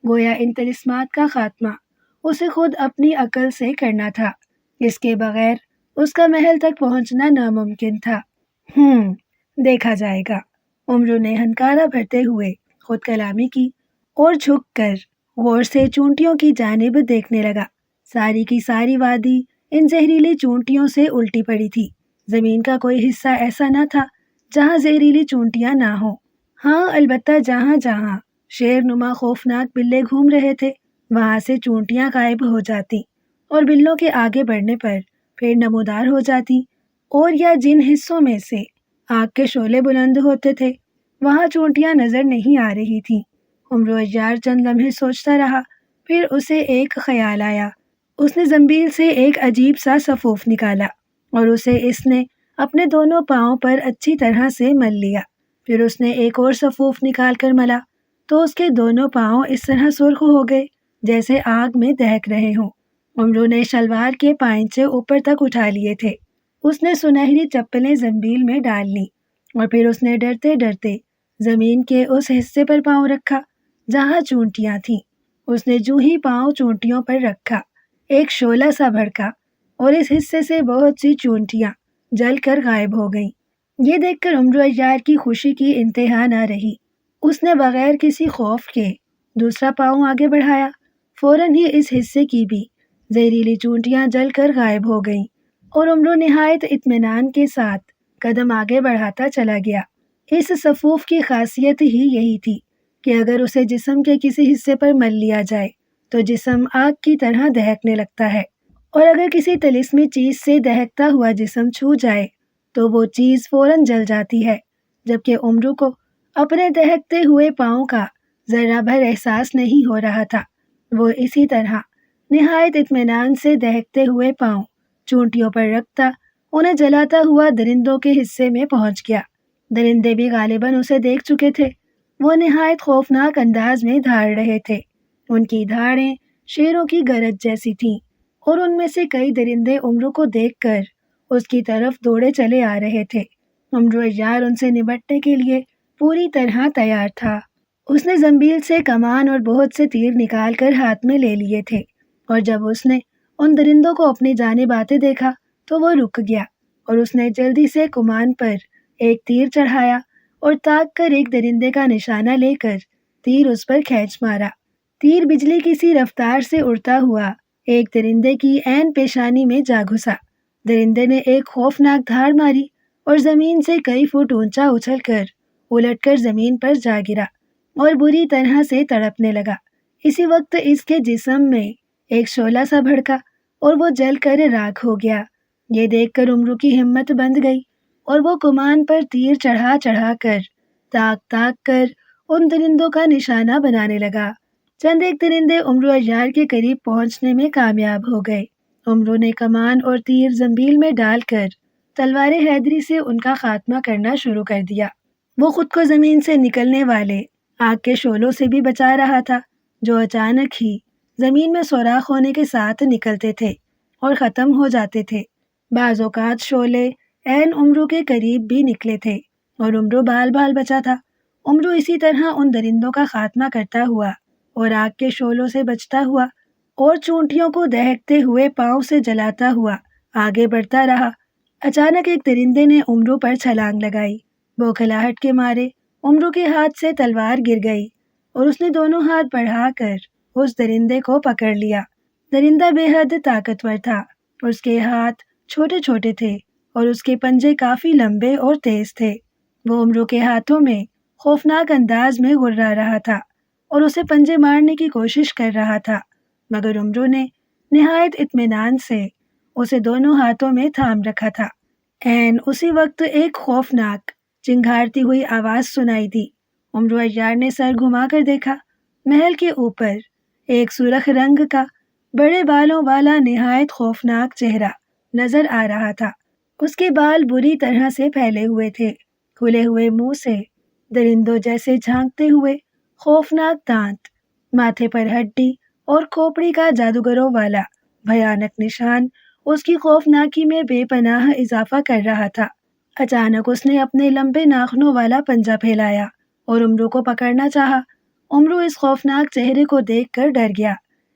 گویا ان طلسمات کا خاتمہ اسے خود اپنی عقل سے کرنا تھا، اس کے بغیر اس کا محل تک پہنچنا ناممکن تھا۔ دیکھا جائے گا، امرو نے ہنکارا بھرتے ہوئے خود کلامی کی اور جھک کر غور سے چونٹیوں کی جانب دیکھنے لگا۔ ساری کی ساری وادی ان زہریلی چونٹیوں سے الٹی پڑی تھی۔ زمین کا کوئی حصہ ایسا نہ تھا جہاں زہریلی چونٹیاں نہ ہوں۔ ہاں، البتہ جہاں جہاں شیر نما خوفناک بلے گھوم رہے تھے وہاں سے چونٹیاں غائب ہو جاتی اور بلوں کے آگے بڑھنے پر پھر نمودار ہو جاتی، اور یا جن حصوں میں سے آگ کے شعلے بلند ہوتے تھے وہاں چونٹیاں نظر نہیں آ رہی تھیں۔ امرو عیار چند لمحے سوچتا رہا، پھر اسے ایک خیال آیا۔ اس نے زنبیل سے ایک عجیب سا سفوف نکالا اور اسے اس نے اپنے دونوں پاؤں پر اچھی طرح سے مل لیا۔ پھر اس نے ایک اور سفوف نکال کر ملا تو اس کے دونوں پاؤں اس طرح سرخ ہو گئے جیسے آگ میں دہک رہے ہوں۔ امرو نے شلوار کے پائنچے اوپر تک اٹھا لیے تھے۔ اس نے سنہری چپلیں زنبیل میں ڈال لیں اور پھر اس نے ڈرتے ڈرتے زمین کے اس حصے پر پاؤں رکھا جہاں چونٹیاں تھیں۔ اس نے جو ہی پاؤں چونٹیوں پر رکھا، ایک شعلہ سا بھڑکا اور اس حصے سے بہت سی چونٹیاں جل کر غائب ہو گئیں۔ یہ دیکھ کر امرو عیار کی خوشی کی انتہا نہ رہی۔ اس نے بغیر کسی خوف کے دوسرا پاؤں آگے بڑھایا، فوراً ہی اس حصے کی بھی زہریلی چونٹیاں جل کر غائب ہو گئیں اور امرو نہایت اطمینان کے ساتھ قدم آگے بڑھاتا چلا گیا۔ اس سفوف کی خاصیت ہی یہی تھی کہ اگر اسے جسم کے کسی حصے پر مل لیا جائے تو جسم آگ کی طرح دہکنے لگتا ہے، اور اگر کسی طلسمی چیز سے دہکتا ہوا جسم چھو جائے تو وہ چیز فوراً جل جاتی ہے، جبکہ امرو کو اپنے دہکتے ہوئے پاؤں کا ذرہ بھر احساس نہیں ہو رہا تھا۔ وہ اسی طرح نہایت اطمینان سے دہکتے ہوئے پاؤں چونٹیوں پر رکھتا انہیں جلاتا ہوا درندوں کے حصے میں پہنچ گیا۔ درندے بھی غالباً اسے دیکھ چکے تھے۔ وہ نہایت خوفناک انداز میں دھاڑ رہے تھے۔ ان کی دھاڑیں شیروں کی گرج جیسی تھیں اور ان میں سے کئی درندے امرو کو دیکھ کر اس کی طرف دوڑے چلے آ رہے تھے۔ امرو عیار ان سے نمٹنے کے لیے پوری طرح تیار تھا۔ اس نے زنبیل سے کمان اور بہت سے تیر نکال کر ہاتھ میں لے لیے تھے، اور جب اس نے ان درندوں کو اپنی جانب آتے دیکھا تو وہ رک گیا اور اس نے جلدی سے کمان پر ایک تیر چڑھایا اور تاک کر ایک درندے کا نشانہ لے کر تیر اس پر کھینچ مارا۔ تیر بجلی کی سی رفتار سے اڑتا ہوا ایک درندے کی عین پیشانی میں جا گھسا۔ درندے نے ایک خوفناک دھاڑ ماری اور زمین سے کئی فٹ اونچا اچھل کر الٹ کر زمین پر جا گرا اور بری طرح سے تڑپنے لگا۔ اسی وقت اس کے جسم میں ایک شعلہ سا بھڑکا اور وہ جل کر راکھ ہو گیا۔ یہ دیکھ کر امرو کی ہمت بندھ گئی اور وہ کمان پر تیر چڑھا چڑھا کر تاک تاک کر ان درندوں کا نشانہ بنانے لگا۔ چند ایک درندے عمرو عیار کے قریب پہنچنے میں کامیاب ہو گئے۔ عمرو نے کمان اور تیر زنبیل میں ڈال کر تلوار حیدری سے ان کا خاتمہ کرنا شروع کر دیا۔ وہ خود کو زمین سے نکلنے والے آگ کے شعلوں سے بھی بچا رہا تھا، جو اچانک ہی زمین میں سوراخ ہونے کے ساتھ نکلتے تھے اور ختم ہو جاتے تھے۔ بعض اوقات شعلے عین عمرو کے قریب بھی نکلے تھے اور عمرو بال بال بچا تھا۔ عمرو اسی طرح ان درندوں کا خاتمہ کرتا ہوا اور آگ کے شعلوں سے بچتا ہوا اور چونٹیوں کو دہکتے ہوئے پاؤں سے جلاتا ہوا آگے بڑھتا رہا۔ اچانک ایک درندے نے عمرو پر چھلانگ لگائی۔ بوکھلاہٹ کے مارے عمرو کے ہاتھ سے تلوار گر گئی اور اس نے دونوں ہاتھ بڑھا کر اس درندے کو پکڑ لیا۔ درندہ بے حد طاقتور تھا، اس کے ہاتھ چھوٹے چھوٹے تھے اور اس کے پنجے کافی لمبے اور تیز تھے۔ وہ عمرو کے ہاتھوں میں خوفناک انداز میں غرا رہا تھا اور اسے پنجے مارنے کی کوشش کر رہا تھا، مگر عمرو نے نہایت اطمینان سے اسے دونوں ہاتھوں میں تھام رکھا تھا۔ عین اسی وقت ایک خوفناک چنگھاڑتی ہوئی آواز سنائی دی۔ عمرو عیار نے سر گھما کر دیکھا۔ محل کے اوپر ایک سرخ رنگ کا بڑے بالوں والا نہایت خوفناک چہرہ نظر آ رہا تھا۔ اس کے بال بری طرح سے پھیلے ہوئے تھے، کھلے ہوئے منہ سے درندوں جیسے جھانکتے ہوئے خوفناک دانت، ماتھے پر ہڈی اور کھوپڑی کا جادوگروں والا بھیانک نشان اس کی خوفناکی میں بے پناہ اضافہ کر رہا تھا۔ اچانک اس نے اپنے لمبے ناخنوں والا پنجہ پھیلایا اور عمرو کو پکڑنا چاہا۔ عمرو اس خوفناک چہرے کو دیکھ کر ڈر گیا۔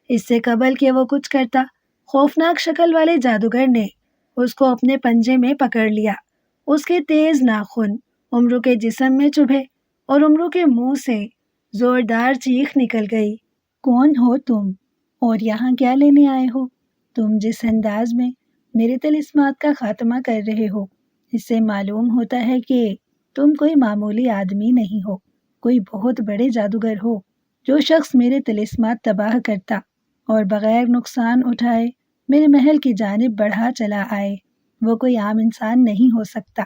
اس سے قبل کہ وہ کچھ کرتا، خوفناک شکل والے جادوگر نے اس کو اپنے پنجے میں پکڑ لیا۔ اس کے تیز ناخن عمرو کے جسم میں چبھے اور عمرو کے منہ سے زوردار چیخ نکل گئی۔ کون ہو تم اور یہاں کیا لینے آئے ہو؟ تم جس انداز میں میرے طلسمات کا خاتمہ کر رہے ہو، اس سے معلوم ہوتا ہے کہ تم کوئی معمولی آدمی نہیں ہو، کوئی بہت بڑے جادوگر ہو۔ جو شخص میرے طلسمات تباہ کرتا اور بغیر نقصان اٹھائے میرے محل کی جانب بڑھا چلا آئے، وہ کوئی عام انسان نہیں ہو سکتا۔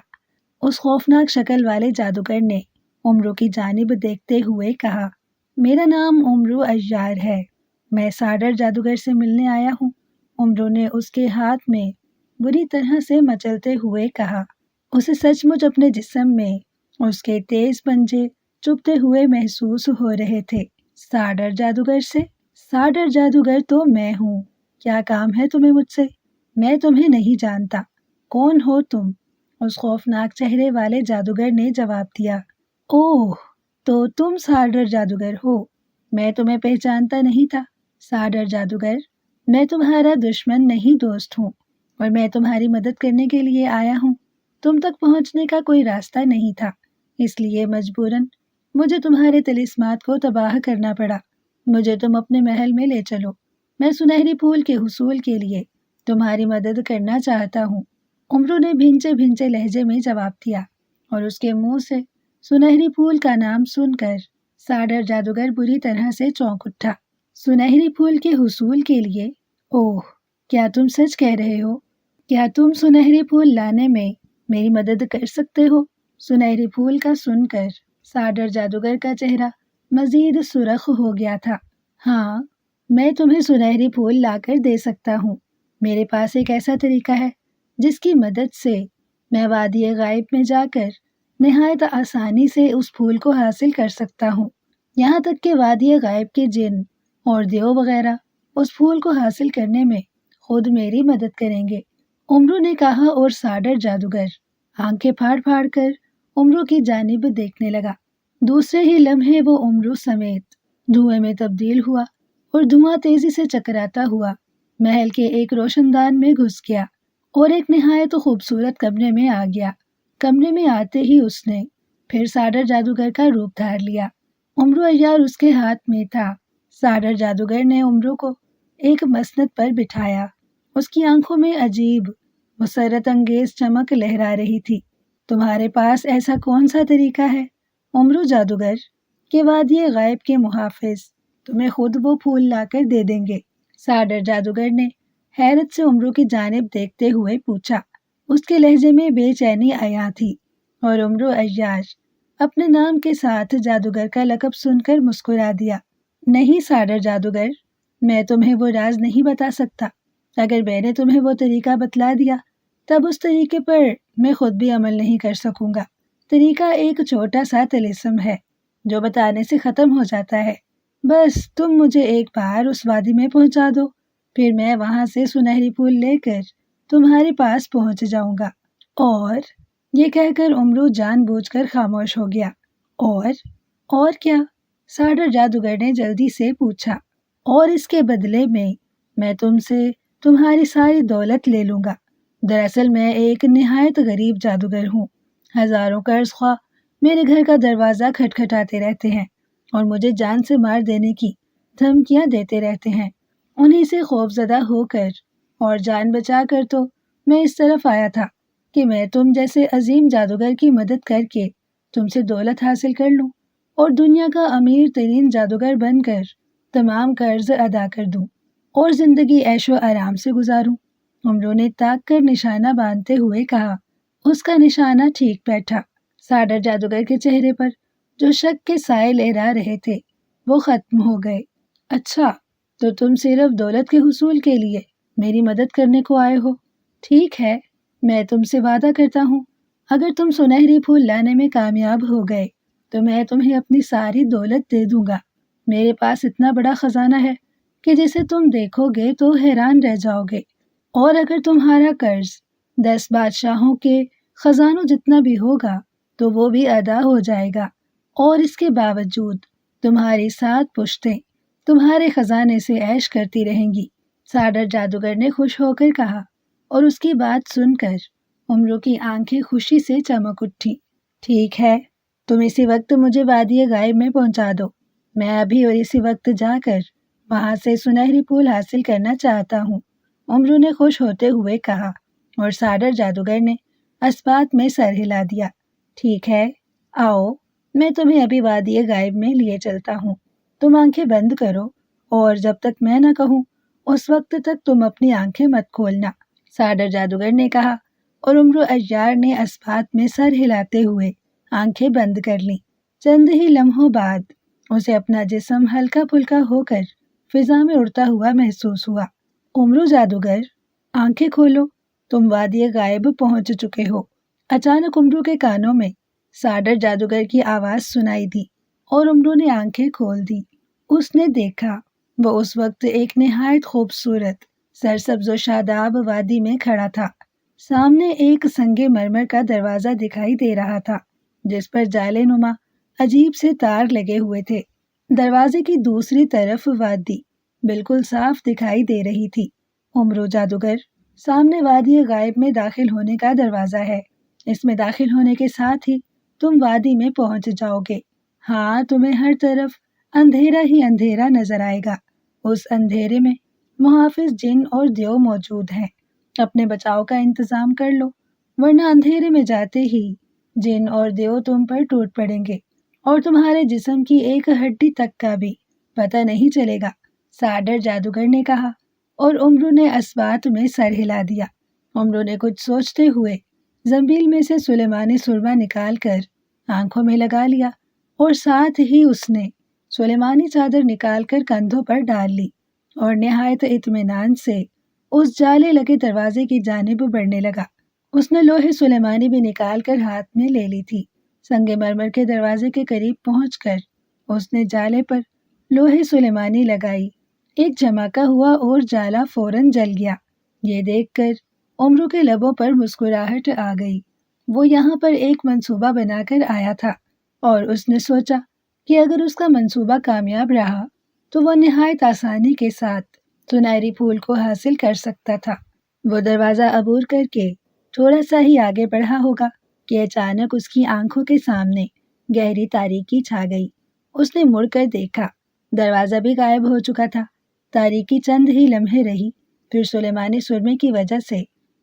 اس خوفناک شکل والے جادوگر نے عمرو کی جانب دیکھتے ہوئے کہا، میرا نام عمرو عیار ہے، میں ساڈر جادوگر سے ملنے آیا ہوں۔ عمرو نے اس کے ہاتھ میں بری طرح سے مچلتے ہوئے کہا۔ اسے سچ مچ اپنے جسم میں اس کے تیز پنجے چبھتے ہوئے محسوس ہو رہے تھے۔ ساڈر جادوگر سے؟ ساڈر جادوگر تو میں ہوں۔ کیا کام ہے تمہیں مجھ سے؟ میں تمہیں نہیں جانتا۔ کون ہو تم؟ اس خوفناک چہرے والے جادوگر نے جواب دیا۔ اوہ، تو تم ساڈر جادوگر ہو؟ میں تمہیں پہچانتا نہیں تھا۔ ساڈر جادوگر، میں تمہارا دشمن نہیں دوست ہوں اور میں تمہاری مدد کرنے کے لیے آیا ہوں۔ تم تک پہنچنے کا کوئی راستہ نہیں تھا، اس لیے مجبوراً مجھے تمہارے طلسمات کو تباہ کرنا پڑا۔ مجھے تم اپنے محل میں لے چلو، میں سنہری پھول کے حصول کے لیے تمہاری مدد کرنا چاہتا ہوں۔ عمرو نے بھینچے بھینچے لہجے میں جواب دیا اور اس کے منہ سے سنہری پھول کا نام سن کر ساڈر جادوگر بری طرح سے چونک اٹھا۔ سنہری پھول کے حصول کے لیے؟ اوہ، کیا تم سچ کہہ رہے ہو؟ کیا تم سنہری پھول لانے میں میری مدد کر سکتے ہو؟ سنہری پھول کا سن کر ساڈر جادوگر کا چہرہ مزید سرخ ہو گیا تھا۔ ہاں، میں تمہیں سنہری پھول لا کر دے سکتا ہوں۔ میرے پاس ایک ایسا طریقہ ہے جس کی مدد سے میں وادی غائب میں جا کر نہایت آسانی سے اس پھول کو حاصل کر سکتا ہوں، یہاں تک کہ وادی غائب کے جن اور دیو وغیرہ اس پھول کو حاصل کرنے میں خود میری مدد کریں گے۔ عمرو نے کہا اور ساڈر جادوگر آنکھیں پھاڑ پھاڑ کر عمرو کی جانب دیکھنے لگا۔ دوسرے ہی لمحے وہ عمرو سمیت دھوئیں میں تبدیل ہوا اور دھواں تیزی سے چکراتا ہوا محل کے ایک روشن دان میں گھس گیا اور ایک نہایت خوبصورت کمرے میں آ گیا۔ کمرے میں آتے ہی اس نے پھر ساڈر جادوگر کا روپ دھار لیا۔ عمرو عیار اس کے ہاتھ میں تھا۔ ساڈر جادوگر نے عمرو کو ایک مسند پر بٹھایا۔ اس کی آنکھوں میں عجیب مسرت انگیز چمک لہرا رہی تھی۔ تمہارے پاس ایسا کون سا طریقہ ہے عمرو جادوگر کہ وادی غائب کے محافظ تمہیں خود وہ پھول لا کر دے دیں گے؟ ساڈر جادوگر نے حیرت سے عمرو کی جانب دیکھتے ہوئے پوچھا۔ اس کے لہجے میں بے چینی عیاں تھی اور عمرو عیار اپنے نام کے ساتھ جادوگر کا لقب سن کر مسکرا دیا۔ نہیں ساڈر جادوگر، میں تمہیں وہ راز نہیں بتا سکتا۔ اگر میں نے تمہیں وہ طریقہ بتلا دیا تب اس طریقے پر میں خود بھی عمل نہیں کر سکوں گا۔ طریقہ ایک چھوٹا سا طلسم ہے جو بتانے سے ختم ہو جاتا ہے۔ بس تم مجھے ایک بار اس وادی میں پہنچا دو، پھر میں وہاں سے سنہری پھول لے کر تمہارے پاس پہنچ جاؤں گا۔ اور یہ کہہ کر امرو جان بوجھ کر خاموش ہو گیا۔ اور کیا؟ ساڈر جادوگر نے جلدی سے پوچھا۔ اور اس کے بدلے میں تم سے تمہاری ساری دولت لے لوں گا۔ دراصل میں ایک نہایت غریب جادوگر ہوں۔ ہزاروں قرض خواہ میرے گھر کا دروازہ کھٹکھٹاتے رہتے ہیں اور مجھے جان سے مار دینے کی دھمکیاں دیتے رہتے ہیں۔ انہی سے خوفزدہ ہو کر اور جان بچا کر تو میں اس طرف آیا تھا کہ میں تم جیسے عظیم جادوگر کی مدد کر کے تم سے دولت حاصل کر لوں اور دنیا کا امیر ترین جادوگر بن کر تمام قرض ادا کر دوں اور زندگی عیش و آرام سے گزاروں۔ امرو نے تاک کر نشانہ باندھتے ہوئے کہا۔ اس کا نشانہ ٹھیک بیٹھا۔ ساڈر جادوگر کے چہرے پر جو شک کے سائے لہرا رہے تھے وہ ختم ہو گئے۔ اچھا، تو تم صرف دولت کے حصول کے لیے میری مدد کرنے کو آئے ہو؟ ٹھیک ہے، میں تم سے وعدہ کرتا ہوں، اگر تم سنہری پھول لانے میں کامیاب ہو گئے تو میں تمہیں اپنی ساری دولت دے دوں گا۔ میرے پاس اتنا بڑا خزانہ ہے کہ جسے تم دیکھو گے تو حیران رہ جاؤ گے، اور اگر تمہارا قرض 10 بادشاہوں کے خزانوں جتنا بھی ہوگا تو وہ بھی ادا ہو جائے گا، اور اس کے باوجود تمہاری 7 پشتیں تمہارے خزانے سے عیش کرتی رہیں گی۔ ساڈر جادوگر نے خوش ہو کر کہا، اور اس کی بات سن کر امرو کی آنکھیں خوشی سے چمک اٹھی۔ ٹھیک ہے، تم اسی وقت مجھے وادی غائب میں پہنچا دو۔ میں ابھی اور اسی وقت جا کر وہاں سے سنہری پھول حاصل کرنا چاہتا ہوں، امرو نے خوش ہوتے ہوئے کہا، اور ساڈر جادوگر نے اسبات میں سر ہلا دیا۔ ٹھیک ہے، آؤ، میں تمہیں ابھی وادی غائب میں لیے چلتا ہوں۔ تم آنکھیں بند کرو اور جب تک میں نہ کہوں اس وقت تک تم اپنی آنکھیں مت کھولنا، ساڈر جادوگر نے کہا، اور امرو عیار نے اسبات میں سر ہلاتے ہوئے آنکھیں بند کر لیں۔ چند ہی لمحوں بعد اسے اپنا جسم ہلکا پھلکا ہو کر فضا میں اڑتا ہوا محسوس ہوا۔ امرو جادوگر، آنکھیں کھولو، تم وادی غائب پہنچ چکے ہو۔ اچانک امرو کے کانوں میں ساڈر جادوگر کی آواز سنائی دی اور امرو نے آنکھیں کھول دی۔ اس نے دیکھا وہ اس وقت ایک نہایت خوبصورت سرسبز و شاداب وادی میں کھڑا تھا۔ سامنے ایک سنگ مرمر کا دروازہ دکھائی دے رہا تھا جس پر جالے نما عجیب سے تار لگے ہوئے تھے۔ دروازے کی دوسری طرف وادی بالکل صاف دکھائی دے رہی تھی۔ امرو جادوگر، سامنے وادی غائب میں داخل ہونے کا دروازہ ہے۔ اس میں داخل ہونے کے ساتھ ہی تم وادی میں پہنچ جاؤ گے۔ ہاں، تمہیں ہر طرف اندھیرا ہی اندھیرا نظر آئے گا۔ اس اندھیرے میں محافظ جن اور دیو موجود ہیں۔ اپنے بچاؤ کا انتظام کر لو، ورنہ اندھیرے میں جاتے ہی جن اور دیو تم پر ٹوٹ پڑیں گے اور تمہارے جسم کی ایک ہڈی تک کا بھی پتہ نہیں چلے گا، ساڈر جادوگر نے کہا، اور امرو نے اسبات میں سر ہلا دیا۔ امرو نے کچھ سوچتے ہوئے زنبیل میں سے سلیمانی سرما نکال کر آنکھوں میں لگا لیا، اور ساتھ ہی اس نے سلیمانی چادر نکال کر کندھوں پر ڈال لی اور نہایت اطمینان سے اس جالے لگے دروازے کی جانب بڑھنے لگا۔ اس نے لوہے سلیمانی بھی نکال کر ہاتھ میں لے لی تھی۔ سنگ مرمر کے دروازے کے قریب پہنچ کر اس نے جالے پر لوہے سلیمانی لگائی۔ ایک جھماکا ہوا اور جالا فوراً جل گیا۔ یہ دیکھ کر امرو کے لبوں پر مسکراہٹ آ گئی۔ وہ یہاں پر ایک منصوبہ بنا کر آیا تھا اور اس نے سوچا کہ اگر اس کا منصوبہ کامیاب رہا تو وہ نہایت آسانی کے ساتھ سنہری پھول کو حاصل کر سکتا تھا۔ وہ دروازہ عبور کر کے تھوڑا سا ہی آگے بڑھا ہوگا کہ اچانک اس کی آنکھوں کے سامنے گہری تاریکی چھا گئی۔ اس نے مڑ کر دیکھا، دروازہ بھی غائب ہو چکا تھا۔ تاریکی چند ہی لمحے رہی، پھر سلیمانی سرمے کی وجہ سے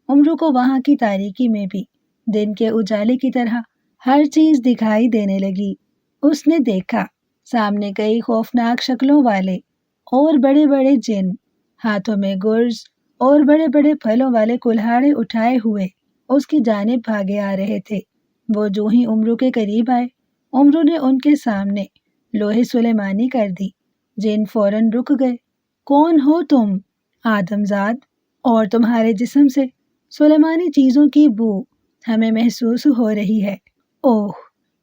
امرو کو وہاں کی تاریکی میں بھی دن کے اجالے کی طرح ہر چیز دکھائی دینے لگی۔ اس نے دیکھا سامنے کئی خوفناک شکلوں والے اور بڑے بڑے جن ہاتھوں میں گرز اور بڑے بڑے پھلوں والے کلہاڑے اٹھائے ہوئے اس کی جانب بھاگے آ رہے تھے۔ وہ جو ہی امرو کے قریب آئے، امرو نے ان کے سامنے لوہے سلیمانی کر دی۔ جن فوراً رک گئے۔ کون ہو تم؟ آدمزاد، اور تمہارے جسم سے سلیمانی چیزوں کی بو ہمیں محسوس ہو رہی ہے۔ اوہ،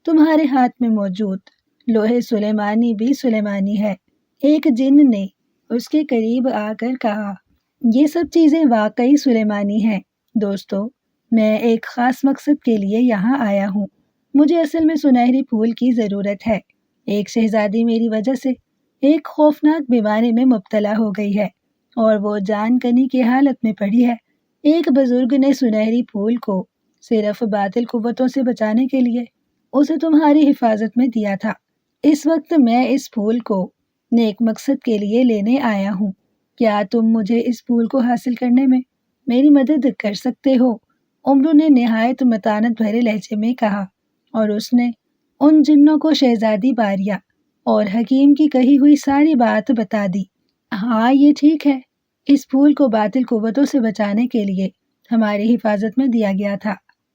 تمہارے ہاتھ میں موجود لوہے سلیمانی بھی سلیمانی ہے۔ ایک جن نے اس کے قریب آ کر کہا، یہ سب چیزیں واقعی سلیمانی ہیں۔ دوستو، میں ایک خاص مقصد کے لیے یہاں آیا ہوں۔ مجھے اصل میں سنہری پھول کی ضرورت ہے۔ ایک شہزادی میری وجہ سے ایک خوفناک بیماری میں مبتلا ہو گئی ہے اور وہ جان کنی کی حالت میں پڑی ہے۔ ایک بزرگ نے سنہری پھول کو صرف باطل قوتوں سے بچانے کے لیے اسے تمہاری حفاظت میں دیا تھا۔ اس وقت میں اس پھول کو نیک مقصد کے لیے لینے آیا ہوں۔ کیا تم مجھے اس پھول کو حاصل کرنے میں میری مدد کر سکتے ہو؟ امرو نے نہایت متانت بھرے لہجے میں کہا، اور اس نے ان جنوں کو شہزادی باریہ اور حکیم کی کہی ہوئی ساری بات بتا دی۔ ہاں، یہ ٹھیک ہے، اس پھول کو باطل قوتوں سے بچانے کے لیے ہماری حفاظت میں دیا گیا تھا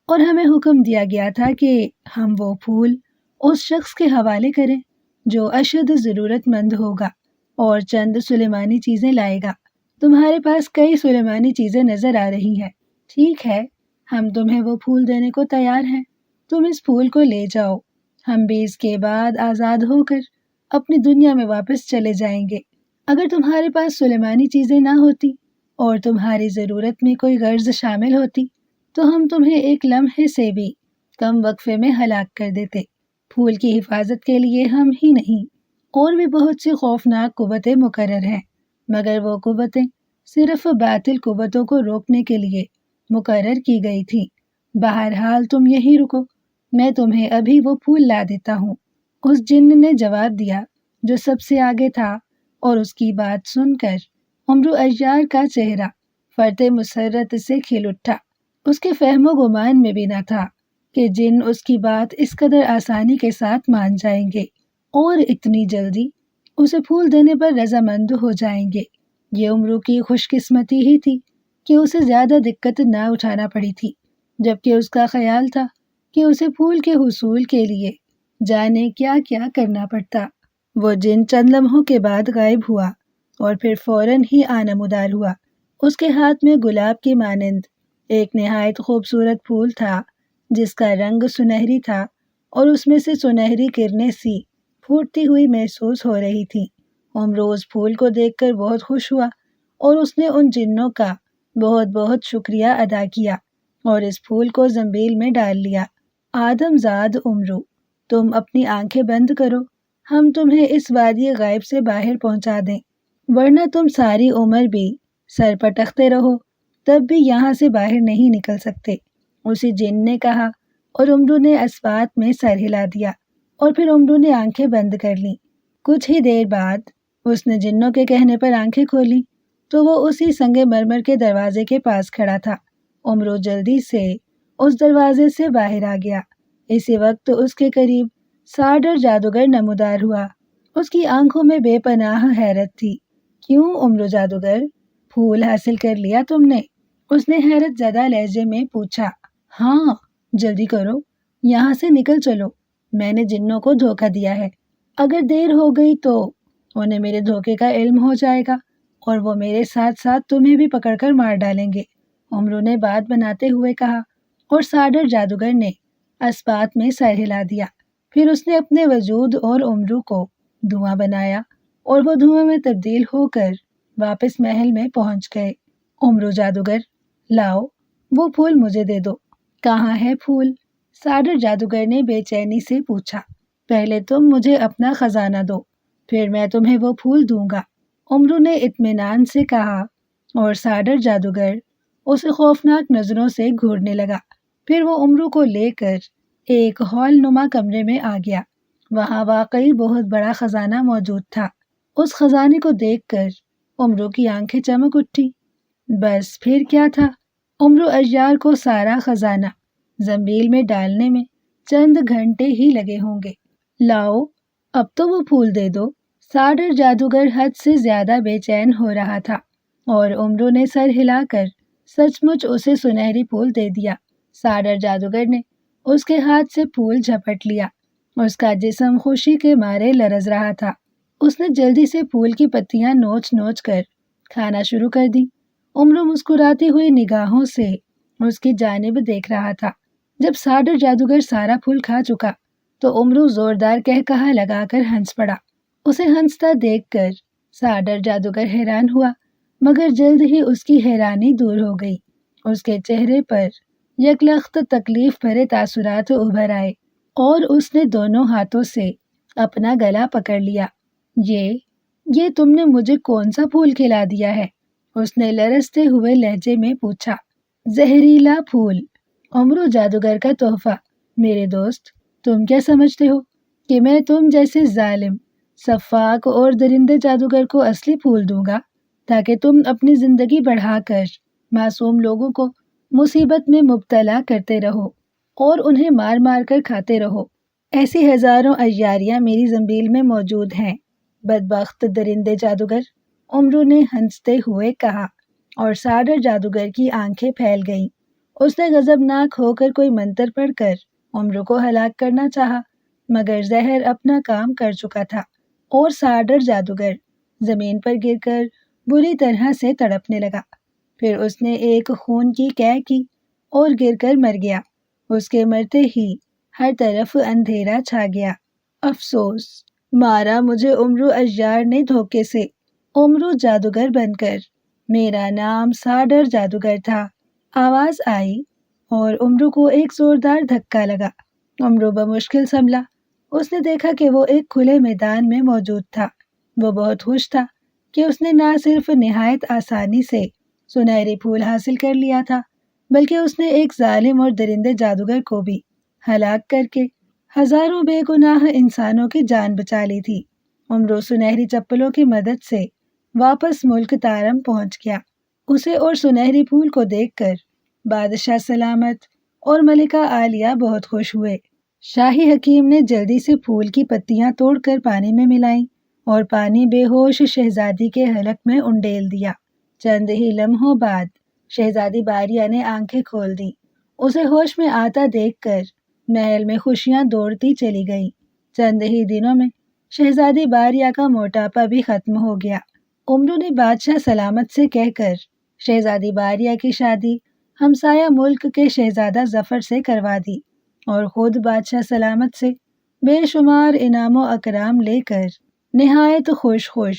اور ہمیں حکم دیا گیا تھا کہ ہم وہ پھول اس شخص کے حوالے کریں جو اشد ضرورت مند ہوگا اور چند سلیمانی چیزیں لائے گا۔ تمہارے پاس کئی سلیمانی چیزیں نظر آ رہی ہیں۔ ٹھیک ہے، ہم تمہیں وہ پھول دینے کو تیار ہیں۔ تم اس پھول کو لے جاؤ، ہم بھی اس کے بعد آزاد ہو کر اپنی دنیا میں واپس چلے جائیں گے۔ اگر تمہارے پاس سلیمانی چیزیں نہ ہوتی اور تمہاری ضرورت میں کوئی غرض شامل ہوتی تو ہم تمہیں ایک لمحے سے بھی کم وقفے میں ہلاک کر دیتے۔ پھول کی حفاظت کے لیے ہم ہی نہیں، اور بھی بہت سی خوفناک قوتیں مقرر ہیں، مگر وہ قوتیں صرف باطل قوتوں کو روکنے کے لیے مقرر کی گئی تھی۔ بہرحال تم یہیں رکو، میں تمہیں ابھی وہ پھول لا دیتا ہوں۔ اس جن نے جواب دیا جو سب سے آگے تھا، اور اس کی بات سن کر امرو عیار کا چہرہ فرط مسرت سے کھل اٹھا۔ اس کے فہم و گمان میں بھی نہ تھا کہ جن اس کی بات اس قدر آسانی کے ساتھ مان جائیں گے اور اتنی جلدی اسے پھول دینے پر رضامند ہو جائیں گے۔ یہ امرو کی خوش قسمتی ہی تھی کہ اسے زیادہ دقت نہ اٹھانا پڑی تھی، جبکہ اس کا خیال تھا کہ اسے پھول کے حصول کے لیے جانے کیا کیا کرنا پڑتا۔ وہ جن چند لمحوں کے بعد غائب ہوا اور پھر فوراً ہی آنمودار ہوا۔ اس کے ہاتھ میں گلاب کی مانند ایک نہایت خوبصورت پھول تھا جس کا رنگ سنہری تھا اور اس میں سے سنہری کرنیں سی پھوٹتی ہوئی محسوس ہو رہی تھی۔ امرو اس پھول کو دیکھ کر بہت خوش ہوا اور اس نے ان جنوں کا بہت بہت شکریہ ادا کیا اور اس پھول کو زنبیل میں ڈال لیا۔ آدمزاد امرو، تم اپنی آنکھیں بند کرو، ہم تمہیں اس وادی غائب سے باہر پہنچا دیں، ورنہ تم ساری عمر بھی سر پٹکتے رہو تب بھی یہاں سے باہر نہیں نکل سکتے۔ اسی جن نے کہا، اور امرو نے اسبات میں سر ہلا دیا اور پھر امرو نے آنکھیں بند کر لیں۔ کچھ ہی دیر بعد اس نے جنوں کے کہنے پر آنکھیں کھولیں تو وہ اسی سنگ مرمر کے دروازے کے پاس کھڑا تھا۔ امرو جلدی سے اس دروازے سے باہر آ گیا۔ اسی وقت اس کے قریب ساڈر جادوگر نمودار ہوا۔ اس کی آنکھوں میں بے پناہ حیرت تھی۔ کیوں امرو جادوگر، پھول حاصل کر لیا تم نے؟ اس نے حیرت زدہ لہجے میں پوچھا۔ ہاں، جلدی کرو، یہاں سے نکل چلو، میں نے جنوں کو دھوکہ دیا ہے۔ اگر دیر ہو گئی تو انہیں میرے دھوکے کا علم ہو جائے گا اور وہ میرے ساتھ ساتھ تمہیں بھی پکڑ کر مار ڈالیں گے، امرو نے بات بناتے ہوئے کہا، اور ساڈر جادوگر نے اسبات میں سر ہلا دیا۔ پھر اس نے اپنے وجود اور امرو کو دھواں بنایا اور وہ دھوئیں میں تبدیل ہو کر واپس محل میں پہنچ گئے۔ امرو جادوگر، لاؤ وہ پھول مجھے دے دو۔ کہاں ہے پھول؟ ساڈر جادوگر نے بے چینی سے پوچھا۔ پہلے تم مجھے اپنا خزانہ دو، پھر میں تمہیں وہ پھول دوں گا، امرو نے اطمینان سے کہا، اور ساڈر جادوگر اسے خوفناک نظروں سے گھورنے لگا۔ پھر وہ امرو کو لے کر ایک ہال نما کمرے میں آ گیا۔ وہاں واقعی بہت بڑا خزانہ موجود تھا۔ اس خزانے کو دیکھ کر امرو کی آنکھیں چمک اٹھی۔ بس پھر کیا تھا، امرو عیار کو سارا خزانہ زنبیل میں ڈالنے میں چند گھنٹے ہی لگے ہوں گے۔ لاؤ، اب تو وہ پھول دے دو۔ ساڈر جادوگر حد سے زیادہ بے چین ہو رہا تھا اور امرو نے سر ہلا کر سچ مچ اسے سنہری پھول دے دیا۔ ساڈر جادوگر نے اس کے ہاتھ سے پھول جھپٹ لیا۔ اس کا جسم خوشی کے مارے لرز رہا تھا۔ اس نے جلدی سے پھول کی پتیاں نوچ نوچ کر کھانا شروع کر دی۔ امرو مسکراتی ہوئی نگاہوں سے اس کی جانب دیکھ رہا تھا۔ جب ساڈر جادوگر سارا پھول کھا چکا تو امرو زوردار قہقہا لگا کر ہنس پڑا۔ اسے ہنستا دیکھ کر ساڈر جادوگر حیران ہوا، مگر جلد ہی اس کی حیرانی دور ہو گئی۔ اس کے چہرے پر یکلخت تکلیف بھرے تاثرات ابھر آئے اور اس نے دونوں ہاتھوں سے اپنا گلا پکڑ لیا۔ یہ تم نے مجھے کون سا پھول کھلا دیا ہے؟ اس نے لرزتے ہوئے لہجے میں پوچھا۔ زہریلا پھول، امرو جادوگر کا تحفہ۔ میرے دوست، تم کیا سمجھتے ہو کہ میں تم جیسے ظالم، سفاک اور درندے جادوگر کو اصلی پھول دوں گا تاکہ تم اپنی زندگی بڑھا کر معصوم لوگوں کو مصیبت میں مبتلا کرتے رہو اور انہیں مار مار کر کھاتے رہو؟ ایسی ہزاروں عیاریاں میری زنبیل میں موجود ہیں، بدبخت درندے جادوگر، امرو نے ہنستے ہوئے کہا، اور ساڈر جادوگر کی آنکھیں پھیل گئیں۔ اس نے غضبناک ہو کر کوئی منتر پڑھ کر امرو کو ہلاک کرنا چاہا، مگر زہر اپنا کام کر چکا تھا اور ساڈر جادوگر زمین پر گر کر بری طرح سے تڑپنے لگا۔ پھر اس نے ایک خون کی کیع کی اور گر کر مر گیا۔ اس کے مرتے ہی ہر طرف اندھیرا چھا گیا۔ افسوس، مارا مجھے امرو عیار نے دھوکے سے، امرو جادوگر بن کر۔ میرا نام ساڈر جادوگر تھا۔ آواز آئی اور امرو کو ایک زوردار دھکا لگا۔ امرو بمشکل سنبھلا۔ اس نے دیکھا کہ وہ ایک کھلے میدان میں موجود تھا۔ وہ بہت خوش تھا کہ اس نے نہ صرف نہایت آسانی سے سنہری پھول حاصل کر لیا تھا، بلکہ اس نے ایک ظالم اور درندے جادوگر کو بھی ہلاک کر کے ہزاروں بے گناہ انسانوں کی جان بچا لی تھی۔ امرو سنہری چپلوں کی مدد سے واپس ملک تارم پہنچ گیا۔ اسے اور سنہری پھول کو دیکھ کر بادشاہ سلامت اور ملکہ عالیہ بہت خوش ہوئے۔ شاہی حکیم نے جلدی سے پھول کی پتیاں توڑ کر پانی میں ملائیں اور پانی بے ہوش شہزادی کے حلق میں انڈیل دیا۔ چند ہی لمحوں بعد شہزادی باریہ نے آنکھیں کھول دیں۔ اسے ہوش میں آتا دیکھ کر محل میں خوشیاں دوڑتی چلی گئیں۔ چند ہی دنوں میں شہزادی باریہ کا موٹاپا بھی ختم ہو گیا۔ امرو نے بادشاہ سلامت سے کہہ کر شہزادی باریہ کی شادی ہمسایہ ملک کے شہزادہ ظفر سے کروا دی اور خود بادشاہ سلامت سے بے شمار انعام و اکرام لے کر نہایت خوش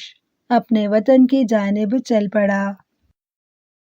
اپنے وطن کی جانب چل پڑا۔